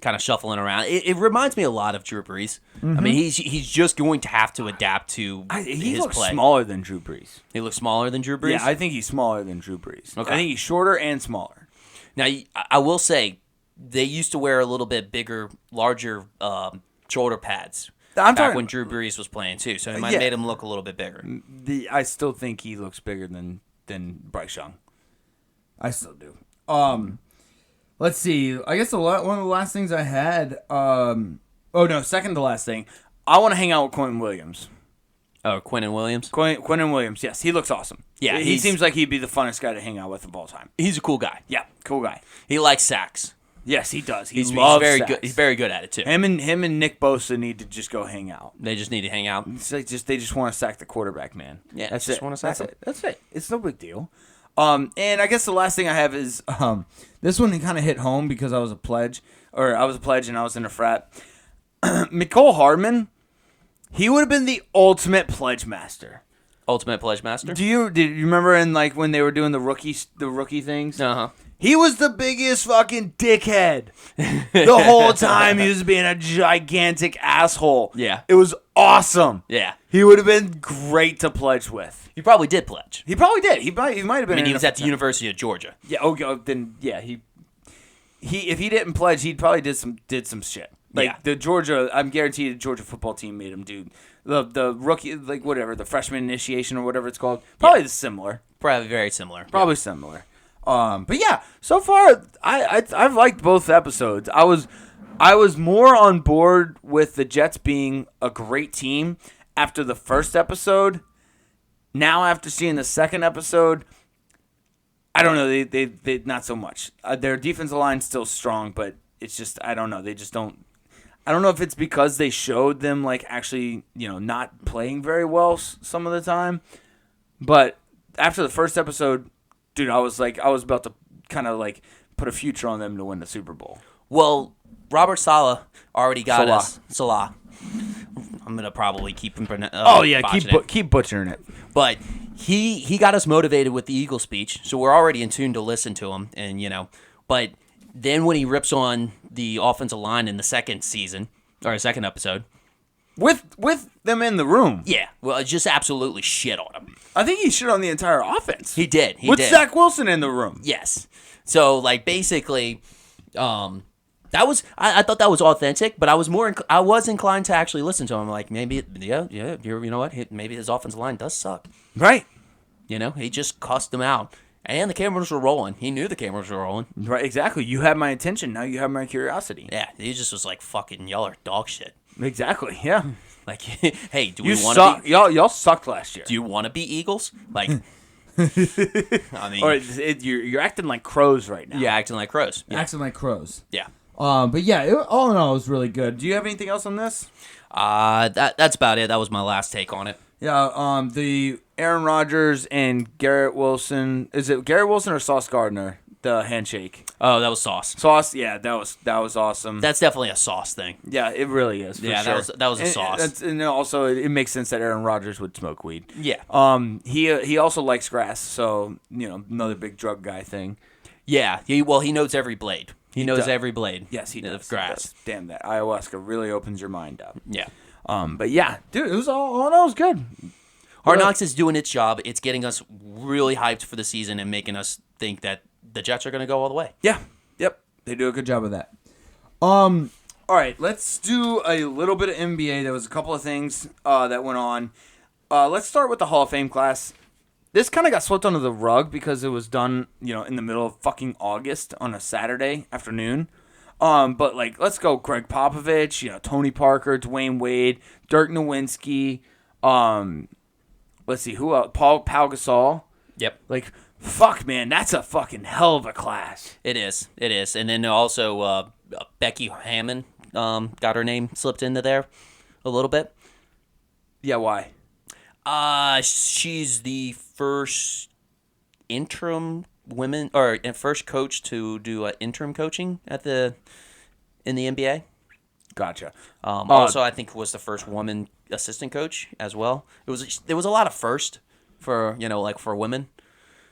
kind of shuffling around. It reminds me a lot of Drew Brees. I mean, he's just going to have to adapt to He his looks play. smaller than Drew Brees. He looks smaller than Drew Brees? Yeah, I think he's smaller than Drew Brees. Okay. I think he's shorter and smaller. Now, I will say, they used to wear a little bit larger shoulder pads back when Drew Brees was playing too, so it might have made him look a little bit bigger. I still think he looks bigger than Bryce Young. I still do. Let's see. I guess one of the last things I had. Second to last thing. I want to hang out with Quentin Williams. Oh, Quentin Williams? Quentin Williams, yes. He looks awesome. Yeah, he seems like he'd be the funnest guy to hang out with of all time. He's a cool guy. Yeah, cool guy. He likes sacks. Yes, he does. He's very good. He's very good at it too. Him and Nick Bosa need to just go hang out. They just need to hang out. It's like they just want to sack the quarterback, man. Yeah, that's just it. want to sack him. That's it. It's no big deal. And I guess the last thing I have is this one kind of hit home because I was a pledge and I was in a frat. Mecole Hardman, he would have been the ultimate pledge master. Ultimate pledge master? Did you remember when they were doing the rookie things? Uh-huh. He was the biggest fucking dickhead. The whole time he was being a gigantic asshole. Yeah. It was awesome. Yeah. He would have been great to pledge with. He probably did pledge. He probably did. He might have been. I mean, he was at the University of Georgia. Yeah. Okay. Then yeah. He if he didn't pledge, he probably did some shit. Like Yeah. the Georgia, I'm guaranteed the Georgia football team made him do the rookie, like whatever, the freshman initiation or whatever it's called. Probably similar. Probably very similar. Probably similar. But yeah, so far I've liked both episodes. I was more on board with the Jets being a great team after the first episode. Now after seeing the second episode, I don't know. They not so much. Their defensive line's still strong, but it's just I don't know. They just don't. I don't know if it's because they showed them like actually not playing very well some of the time, but after the first episode. Dude, I was about to kind of like put a future on them to win the Super Bowl. Well, Robert Saleh already got Salah. us. Salah I'm gonna probably keep him. Keep butchering it. But he got us motivated with the Eagle speech, so we're already in tune to listen to him, and But then when he rips on the offensive line in the second episode, with them in the room, yeah, well, just absolutely shit on him. I think he shit on the entire offense. He did. With Zach Wilson in the room. Yes. So like basically, that was I thought that was authentic, but I was inclined to actually listen to him. Like maybe you know what? Maybe his offensive line does suck. Right. He just cussed them out. And the cameras were rolling. He knew the cameras were rolling. Right, exactly. You had my attention. Now you have my curiosity. Yeah, he just was like, fucking y'all are dog shit. Exactly, yeah. Like, hey, do we want to be... Y'all sucked last year. Do you want to be Eagles? Like, I mean... Or you're acting like crows right now. Yeah, acting like crows. Yeah. Acting like crows. Yeah. But yeah, all in all, it was really good. Do you have anything else on this? That's about it. That was my last take on it. Yeah, the Aaron Rodgers and Garrett Wilson. Is it Garrett Wilson or Sauce Gardner? The handshake. Oh, that was Sauce. Sauce, yeah, that was awesome. That's definitely a Sauce thing. Yeah, it really is. For yeah, sure. that was a Sauce. And also, it makes sense that Aaron Rodgers would smoke weed. Yeah. He also likes grass, so another big drug guy thing. Yeah. He knows every blade. He knows every blade. Yes, he does. Of grass. He does. Damn, that ayahuasca really opens your mind up. Yeah. But yeah, dude, it was all in all, it was good. Hard Knocks is doing its job. It's getting us really hyped for the season and making us think that the Jets are going to go all the way. Yeah. Yep. They do a good job of that. All right, let's do a little bit of NBA. There was a couple of things that went on. Let's start with the Hall of Fame class. This kind of got swept under the rug because it was done, in the middle of fucking August on a Saturday afternoon. But let's go. Greg Popovich, Tony Parker, Dwayne Wade, Dirk Nowitzki. Let's see who else. Pau Gasol. Yep. Fuck, man, that's a fucking hell of a class. It is. And then also Becky Hammond got her name slipped into there a little bit. Yeah, why? She's the first interim first coach to do interim coaching in the NBA. Gotcha. Also, I think was the first woman assistant coach as well. There was a lot of first for for women.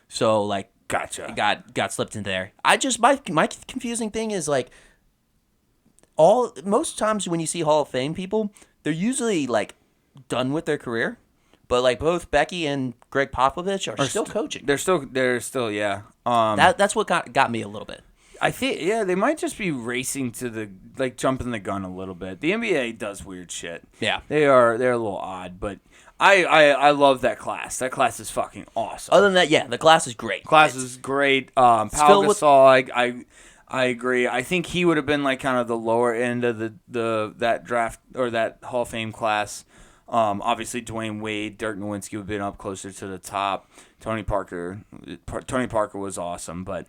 So gotcha. It got slipped in there. My confusing thing is most times when you see Hall of Fame people, they're usually done with their career. But both Becky and Greg Popovich are still coaching. They're still yeah. That's what got me a little bit. I think they might just be racing to the jumping the gun a little bit. The NBA does weird shit. Yeah. They're a little odd, but I love that class. That class is fucking awesome. Other than that, yeah, the class is great. Is great. Pau Gasol, I agree. I think he would have been kind of the lower end of that draft or that Hall of Fame class. Obviously, Dwayne Wade, Dirk Nowitzki would have been up closer to the top. Tony Parker was awesome, but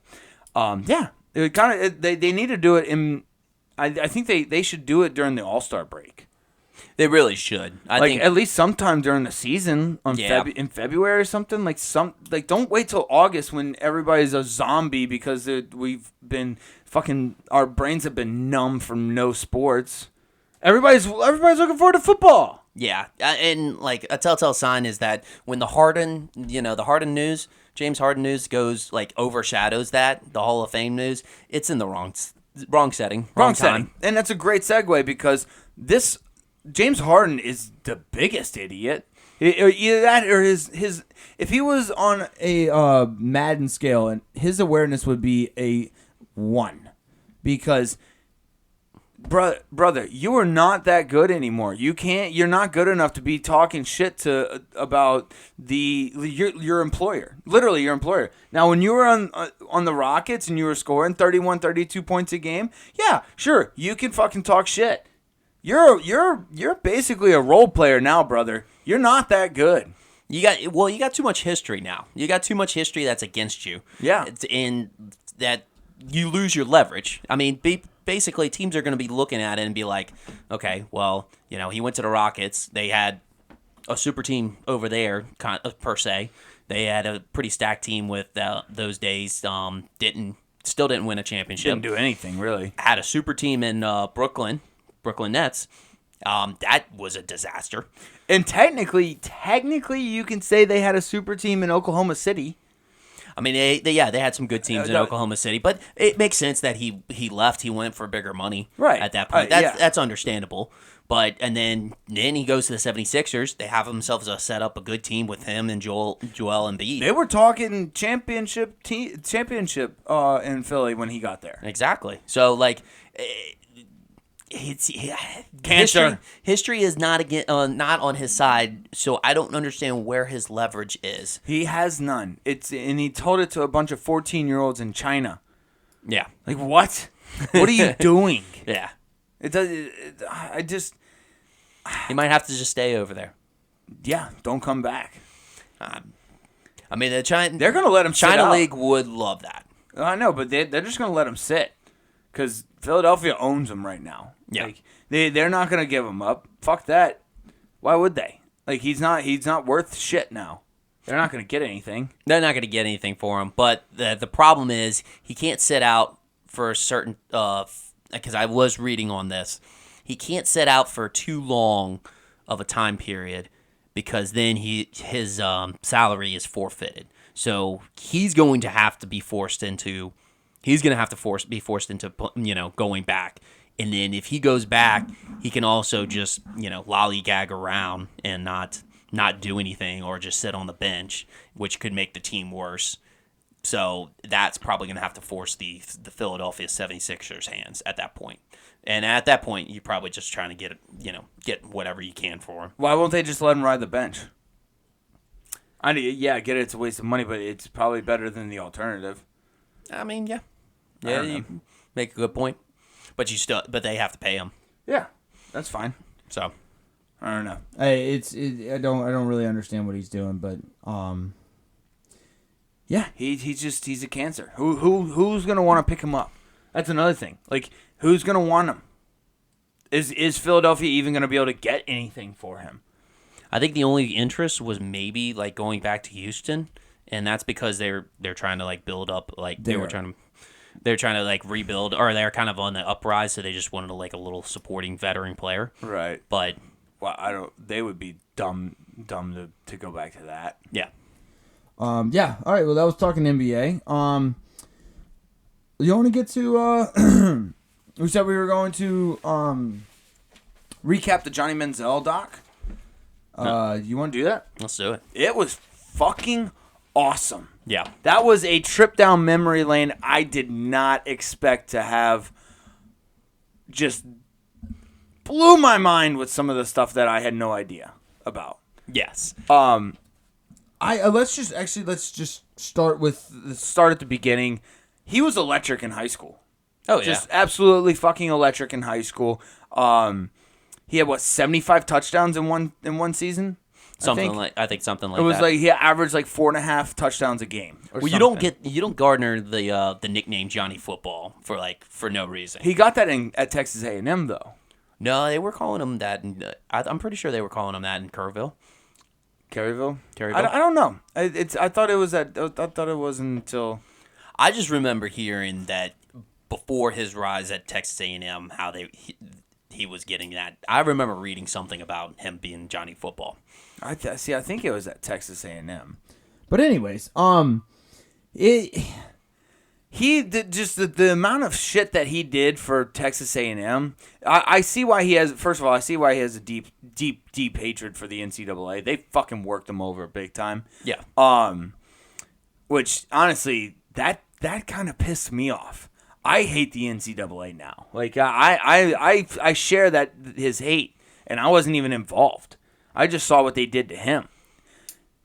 yeah, it kind of they need to do it in. I think they should do it during the All-Star break. They really should. I think at least sometime during the season in February or something. Don't wait till August when everybody's a zombie because we've been fucking our brains have been numb from no sports. Everybody's looking forward to football. Yeah, and a telltale sign is that when the Harden news, James Harden news goes overshadows the Hall of Fame news, it's in the wrong setting, wrong time. Setting. And that's a great segue because this James Harden is the biggest idiot. Either that or his if he was on a Madden scale, and his awareness would be a 1 because. Brother, you are not that good anymore. You're not good enough to be talking shit about your employer. Literally your employer. Now, when you were on the Rockets and you were scoring 31, 32 points a game, yeah, sure, you can fucking talk shit. You're basically a role player now, brother. You're not that good. You got too much history now. You got too much history that's against you. Yeah. In that you lose your leverage. I mean, basically, teams are going to be looking at it and be like, okay, well, he went to the Rockets. They had a super team over there, per se. They had a pretty stacked team with those days. Still didn't win a championship. Didn't do anything, really. Had a super team in Brooklyn Nets. That was a disaster. And technically, you can say they had a super team in Oklahoma City. I mean, they had some good teams in Oklahoma City, but it makes sense that he left. He went for bigger money at that point. That's understandable. But and then he goes to the 76ers. They have themselves set up a good team with him and Joel Embiid. They were talking championship in Philly when he got there. Exactly. So like, history is not on his side. So I don't understand where his leverage is. He has none. And he told it to a bunch of 14-year-olds in China. Yeah. Like what? What are you doing? Yeah. He might have to just stay over there. Yeah, don't come back. I mean, they're going to let him sit China out. League would love that. I know, but they're just going to let him sit because Philadelphia owns him right now. Yeah, like, they're not going to give him up. Fuck that. Why would they? Like he's not worth shit now. They're not going to get anything. They're not going to get anything for him. But the problem is he can't sit out for a certain. Because I was reading on this, he can't sit out for too long of a time period because then his salary is forfeited. So he's going to have to be forced into. He's going to have to be forced into going back. And then if he goes back, he can also just lollygag around and not do anything or just sit on the bench, which could make the team worse. So that's probably going to have to force the Philadelphia 76ers' hands at that point. And at that point, you're probably just trying to get whatever you can for him. Why won't they just let him ride the bench? I get it. It's a waste of money, but it's probably better than the alternative. I mean, yeah, you make a good point. But they have to pay him. Yeah, that's fine. So I don't know. I don't really understand what he's doing, but yeah, he's a cancer. Who's gonna want to pick him up? That's another thing. Like, who's gonna want him? Is Philadelphia even gonna be able to get anything for him? I think the only interest was maybe like going back to Houston, and that's because they're trying to like build up they're trying to like rebuild, or they're kind of on the uprise, so they just wanted like a little supporting veteran player. Right. But they would be dumb to go back to that. Yeah. Yeah. All right. Well, that was talking NBA. You want to get to? We said we were going to recap the Johnny Manziel doc. You want to do that? Let's do it. It was fucking awesome. Yeah. That was a trip down memory lane I did not expect to have. Just blew my mind with some of the stuff that I had no idea about. Yes. Let's just start at the beginning. He was electric in high school. Oh yeah. Just absolutely fucking electric in high school. He had 75 touchdowns in one season? I think something like that. It was like he averaged like 4.5 touchdowns a game. Well, you don't garner the nickname Johnny Football for no reason. He got that at Texas A&M though. No, they were calling him that. I'm pretty sure they were calling him that in Kerrville. Kerryville? I don't know. I thought it was I thought it wasn't until. I just remember hearing that before his rise at Texas A&M, how he was getting that. I remember reading something about him being Johnny Football. I think it was at Texas A&M. But anyways, he did just the amount of shit that he did for Texas A&M. I see why he has. First of all, I see why he has a deep hatred for the NCAA. They fucking worked him over big time. Yeah. Which honestly, that kind of pissed me off. I hate the NCAA now. Like I share his hate, and I wasn't even involved. I just saw what they did to him.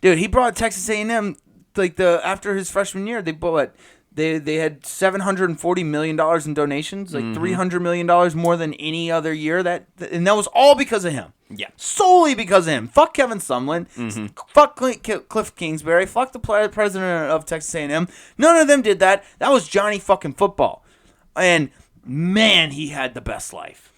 Dude, he brought Texas A&M after his freshman year. They had $740 million in donations, like $300 million more than any other year. And that was all because of him. Yeah, solely because of him. Fuck Kevin Sumlin. Fuck Cliff Kingsbury. Fuck the president of Texas A&M. None of them did that. That was Johnny fucking Football. And man, he had the best life.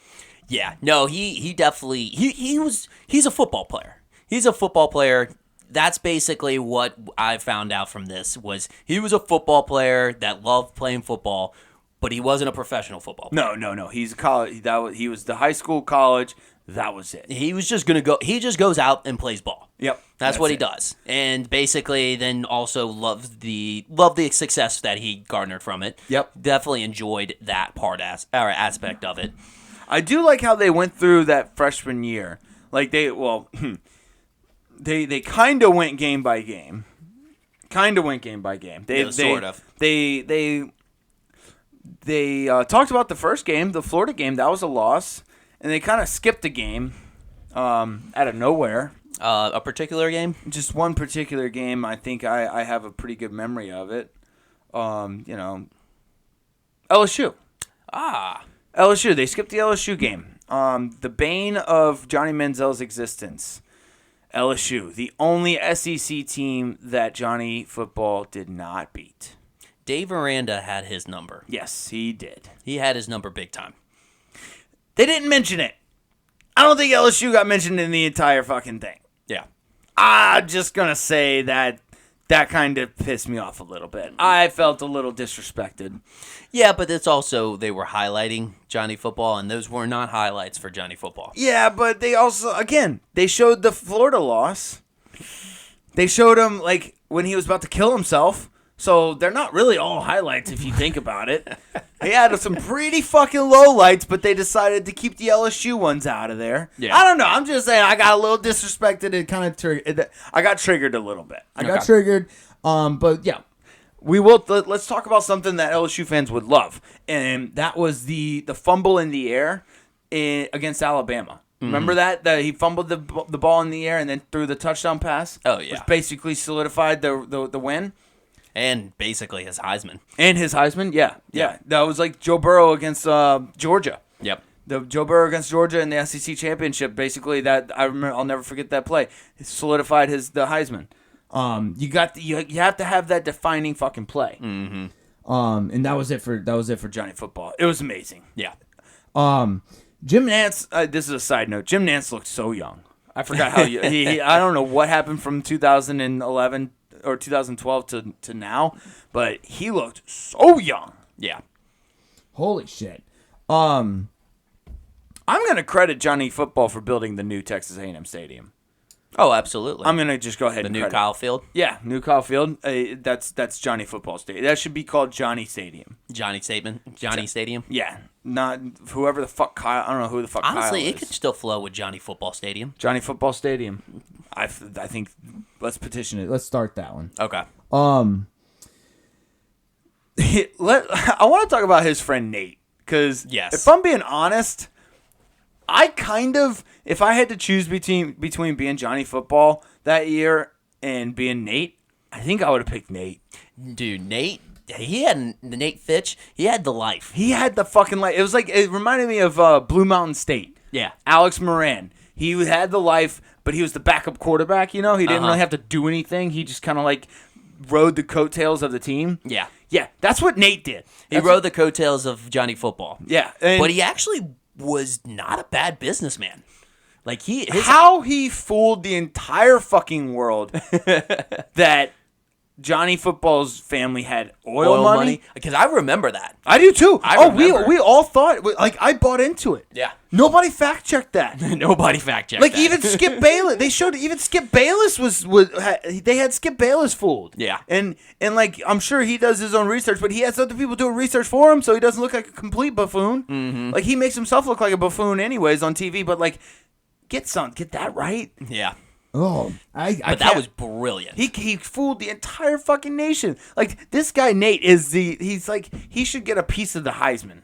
Yeah, no, he definitely he's a football player. He's a football player. That's basically what I found out from this was he was a football player that loved playing football, but he wasn't a professional football player. No. He's a college. He was the high school, college. that was it. He was just gonna go. He just goes out and plays ball. Yep, that's what he it. does, and basically then also loved the success that he garnered from it. Yep, definitely enjoyed that aspect of it. I do like how they went through that freshman year. Like they kind of went game by game. Sort of. They talked about the first game, the Florida game. That was a loss, and they kind of skipped a game out of nowhere. A particular game? Just one particular game. I think I have a pretty good memory of it. LSU. LSU. They skipped the LSU game. The bane of Johnny Manziel's existence. LSU, the only SEC team that Johnny Football did not beat. Dave Aranda had his number. Yes, he did. He had his number big time. They didn't mention it. I don't think LSU got mentioned in the entire fucking thing. Yeah. I'm just going to say that kind of pissed me off a little bit. I felt a little disrespected. Yeah, but it's also, they were highlighting Johnny Football, and those were not highlights for Johnny Football. Yeah, but they also, again, they showed the Florida loss. They showed him, like, when he was about to kill himself. So they're not really all highlights if you think about it. He had some pretty fucking low lights, but they decided to keep the LSU ones out of there. Yeah. I don't know. I'm just saying I got a little disrespected and kind of I got triggered a little bit. I got triggered. But yeah. Let's talk about something that LSU fans would love, and that was the fumble in the air against Alabama. Remember that he fumbled the ball in the air and then threw the touchdown pass? Oh yeah, which basically solidified the win. And basically his Heisman. Yeah. That was like Joe Burrow against Georgia. Yep. The Joe Burrow against Georgia in the SEC championship. Basically, that I remember. I'll never forget that play. It solidified the Heisman. You have to have that defining fucking play. Mm-hmm. And that was it for Johnny Football. It was amazing. Yeah. Jim Nantz. This is a side note. Jim Nantz looked so young. I forgot how I don't know what happened from 2011 or 2012 to now, but he looked so young. Yeah. Holy shit. I'm gonna credit Johnny Football for building the new Texas A&M Stadium. Oh, absolutely. I'm gonna just go ahead and new credit. Kyle Field. Yeah, new Kyle Field. That's Johnny Football Stadium. That should be called Johnny Stadium. Johnny Stadium. Yeah, not whoever the fuck Kyle. I don't know who the fuck. Honestly, Kyle is. it could still flow with Johnny Football Stadium. Johnny Football Stadium. I think let's petition it. Let's start that one. Okay. I want to talk about his friend Nate because if I'm being honest, I kind of, if I had to choose between being Johnny Football that year and being Nate, I think I would have picked Nate. Dude, Nate, Nate Fitch, he had the life. He had the fucking life. It was like, it reminded me of Blue Mountain State. Yeah. Alex Moran. He had the life, but he was the backup quarterback, you know? He didn't really have to do anything. He just kind of like rode the coattails of the team. Yeah. Yeah, that's what Nate did. He rode the coattails of Johnny Football. Yeah. But he actually was not a bad businessman. Like how he fooled the entire fucking world that Johnny Football's family had oil money. Because I remember that. I do too. Remember. We all thought, like, I bought into it. Yeah. Nobody fact checked that. Nobody fact checked like that. even Skip Bayless. They showed even Skip Bayless they had Skip Bayless fooled. Yeah. And like I'm sure he does his own research, but he has other people doing research for him, so he doesn't look like a complete buffoon. Mm-hmm. Like he makes himself look like a buffoon anyways on TV, but like get that right. Yeah. Oh, but that was brilliant. He fooled the entire fucking nation. Like this guy Nate he should get a piece of the Heisman.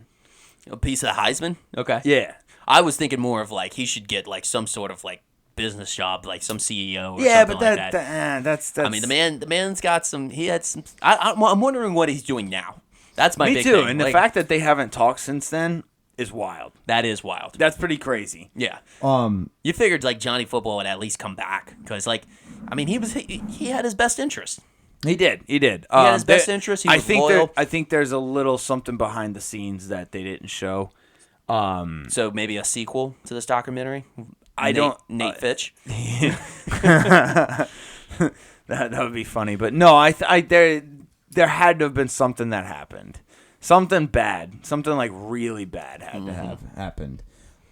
A piece of the Heisman? Okay. Yeah. I was thinking more of like he should get like some sort of like business job, like some CEO or yeah, something but like that. That's. I mean, the man's got some. He had some. I'm wondering what he's doing now. That's my Me big too. thing. And the fact that they haven't talked since then is wild. That is wild. That's pretty crazy. Yeah. You figured like Johnny Football would at least come back because like, I mean, he had his best interest. He did. He had his best interest. He was loyal. I think there's a little something behind the scenes that they didn't show. So maybe a sequel to this documentary. Nate Fitch. that would be funny, but no, there had to have been something that happened, something bad, something like really bad had to have happened.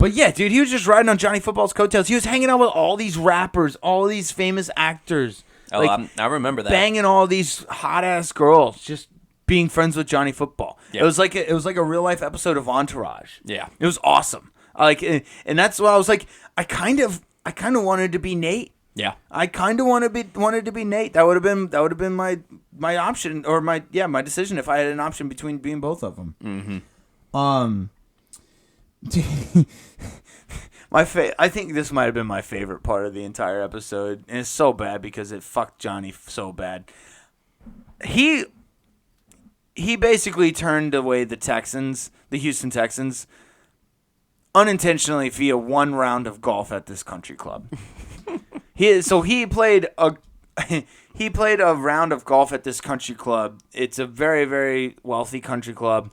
But yeah, dude, he was just riding on Johnny Football's coattails. He was hanging out with all these rappers, all these famous actors. Oh, I remember that. Banging all these hot ass girls, just being friends with Johnny Football. Yeah. It was like a real life episode of Entourage. Yeah. It was awesome. And that's why I was like, I kind of wanted to be Nate. Yeah. I kind of wanted to be Nate. That would have been my option or my decision if I had an option between being both of them. Mm-hmm. I think this might have been my favorite part of the entire episode, and it's so bad because it fucked Johnny so bad. He basically turned away the Houston Texans, unintentionally via one round of golf at this country club. He played a round of golf at this country club. It's a very, very wealthy country club.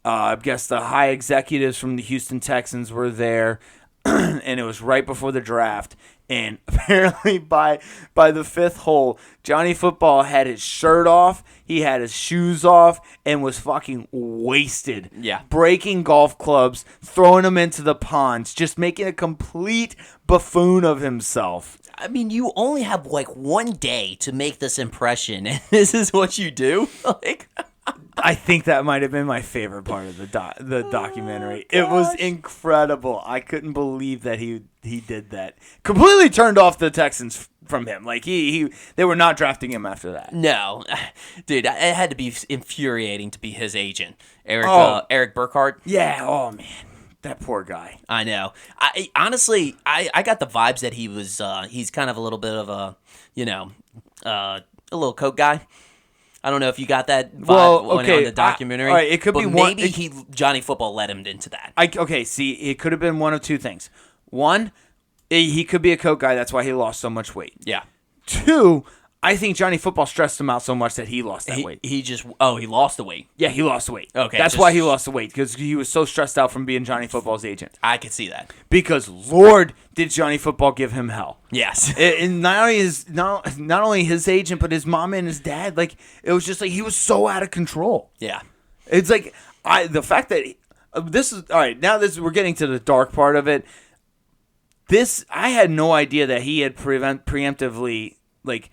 I guess the high executives from the Houston Texans were there, and it was right before the draft. And apparently by the fifth hole, Johnny Football had his shirt off, he had his shoes off, and was fucking wasted. Yeah. Breaking golf clubs, throwing them into the ponds, just making a complete buffoon of himself. I mean, you only have like one day to make this impression, and this is what you do? Like, I think that might have been my favorite part of the documentary. It was incredible. I couldn't believe that he did that. Completely turned off the Texans from him. Like they were not drafting him after that. no. Dude, it had to be infuriating to be his agent. Eric Burkhart. Yeah, oh man. That poor guy. I know. I honestly got the vibes that he's kind of a little bit of a little coke guy. I don't know if you got that vibe on the documentary. All right, it could but be maybe Johnny Football led him into that. See, it could have been one of two things. One, he could be a coke guy. That's why he lost so much weight. Yeah. Two, I think Johnny Football stressed him out so much that he lost that weight. He lost the weight. Yeah, he lost the weight. Okay. That's why he lost the weight, because he was so stressed out from being Johnny Football's agent. I could see that. Because Lord, did Johnny Football give him hell. Yes. And not only his agent, but his mom and his dad. Like, it was just like he was so out of control. Yeah. It's like the fact that this is all right. Now we're getting to the dark part of it. I had no idea that he had preemptively like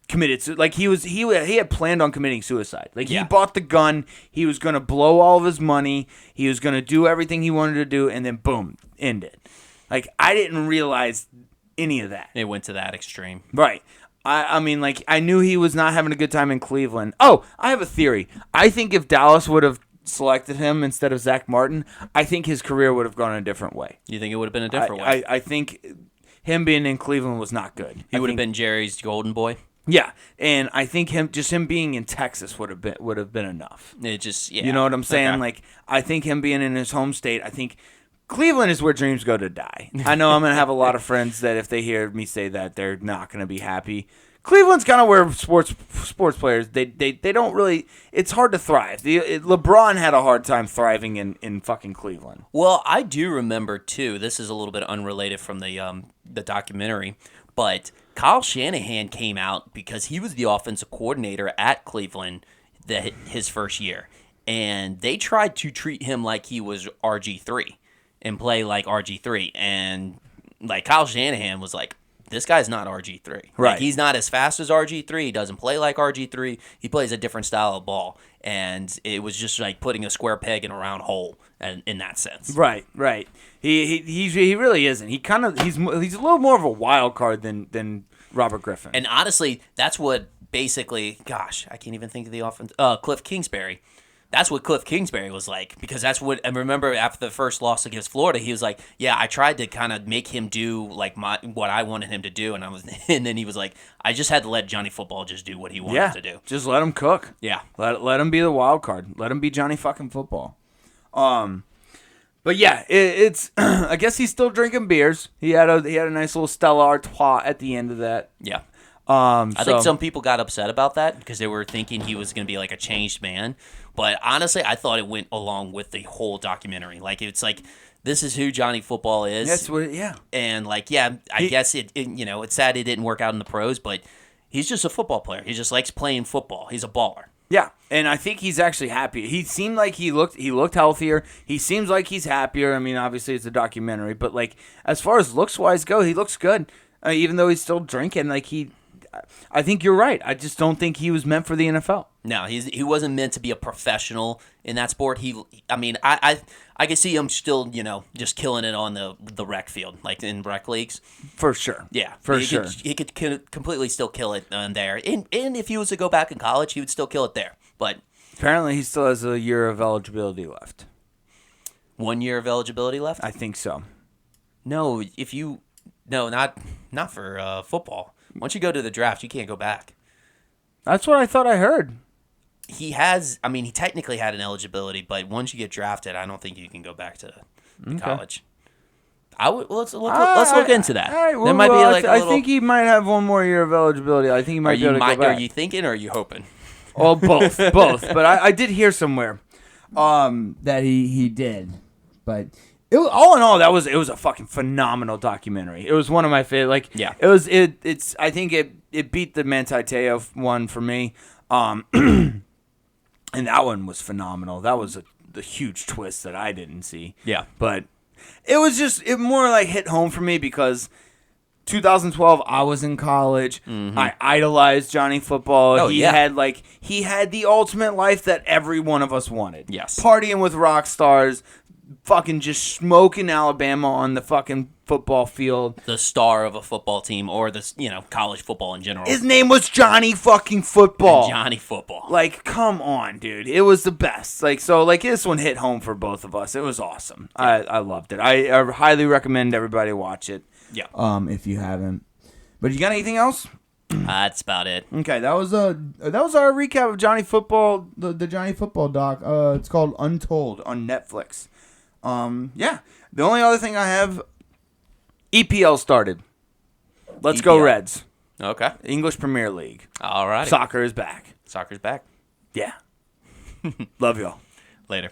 committed he had planned on committing suicide. Like he bought the gun, he was going to blow all of his money, he was going to do everything he wanted to do, and then boom, end it. Like I didn't realize any of that. It went to that extreme. Right. I mean, like, I knew he was not having a good time in Cleveland. Oh, I have a theory. I think if Dallas would have selected him instead of Zach Martin, I think his career would have gone a different way. You think it would have been a different way? I think him being in Cleveland was not good. He would have been Jerry's golden boy. Yeah, and I think him being in Texas would have been enough. It just You know what I'm saying? Okay. Like, I think him being in his home state, I think Cleveland is where dreams go to die. I know I'm going to have a lot of friends that if they hear me say that, they're not going to be happy. Cleveland's kind of where sports players, they don't really, it's hard to thrive. LeBron had a hard time thriving in fucking Cleveland. Well, I do remember, too, this is a little bit unrelated from the documentary, but Kyle Shanahan came out because he was the offensive coordinator at Cleveland his first year, and they tried to treat him like he was RG3 and play like RG3, and like Kyle Shanahan was like, this guy's not RG3. Right. Like, he's not as fast as RG3. He doesn't play like RG3. He plays a different style of ball. And it was just like putting a square peg in a round hole in that sense. Right. He really isn't. He's a little more of a wild card than Robert Griffin. And honestly, that's what basically, gosh, I can't even think of the offense. Cliff Kingsbury. That's what Cliff Kingsbury was like, because that's what I remember after the first loss against Florida. He was like, "Yeah, I tried to kind of make him do like what I wanted him to do," and then he was like, "I just had to let Johnny Football just do what he wanted to do." Just let him cook. Yeah, let him be the wild card. Let him be Johnny fucking Football. But yeah, it's I guess he's still drinking beers. He had a nice little Stella Artois at the end of that. Yeah. I think some people got upset about that because they were thinking he was going to be like a changed man. But honestly, I thought it went along with the whole documentary. Like, it's like, this is who Johnny Football is. That's what, yeah. And like, yeah, I guess it's sad it didn't work out in the pros, but he's just a football player. He just likes playing football. He's a baller. Yeah, and I think he's actually happy. He seemed like he looked healthier. He seems like he's happier. I mean, obviously it's a documentary, but like as far as looks wise go, he looks good. Even though he's still drinking, I think you're right. I just don't think he was meant for the NFL. No, he wasn't meant to be a professional in that sport. I can see him still, just killing it on the rec field, like in rec leagues. For sure. Yeah, for he sure. He could completely still kill it there. And if he was to go back in college, he would still kill it there. But apparently he still has a year of eligibility left. 1 year of eligibility left? I think so. No, not for football. Once you go to the draft, you can't go back. That's what I thought I heard. He technically had an eligibility, but once you get drafted, I don't think you can go back to college. Let's look into that. All right, there might be like I think he might have 1 more year of eligibility. I think he might be able to go back. Are you thinking or are you hoping? Well, both. But I did hear somewhere that he did, but all in all, it was a fucking phenomenal documentary. It was one of my favorite. Like, yeah, it's. I think it beat the Manti Te'o one for me. And that one was phenomenal. That was the huge twist that I didn't see. Yeah, but it more like hit home for me because 2012 I was in college. Mm-hmm. I idolized Johnny Football. Oh, he had the ultimate life that every one of us wanted. Yes, partying with rock stars. Fucking just smoking Alabama on the fucking football field. The star of a football team or college football in general. His name was Johnny fucking Football. And Johnny Football. Like, come on, dude. It was the best. Like, this one hit home for both of us. It was awesome. Yeah. I loved it. I highly recommend everybody watch it. Yeah. If you haven't. But you got anything else? That's about it. Okay, that was our recap of Johnny Football, the Johnny Football doc. It's called Untold on Netflix. Yeah. The only other thing I have, EPL started. Let's go Reds. Okay. English Premier League. All right. Soccer is back. Soccer's back. Yeah. Love y'all. Later.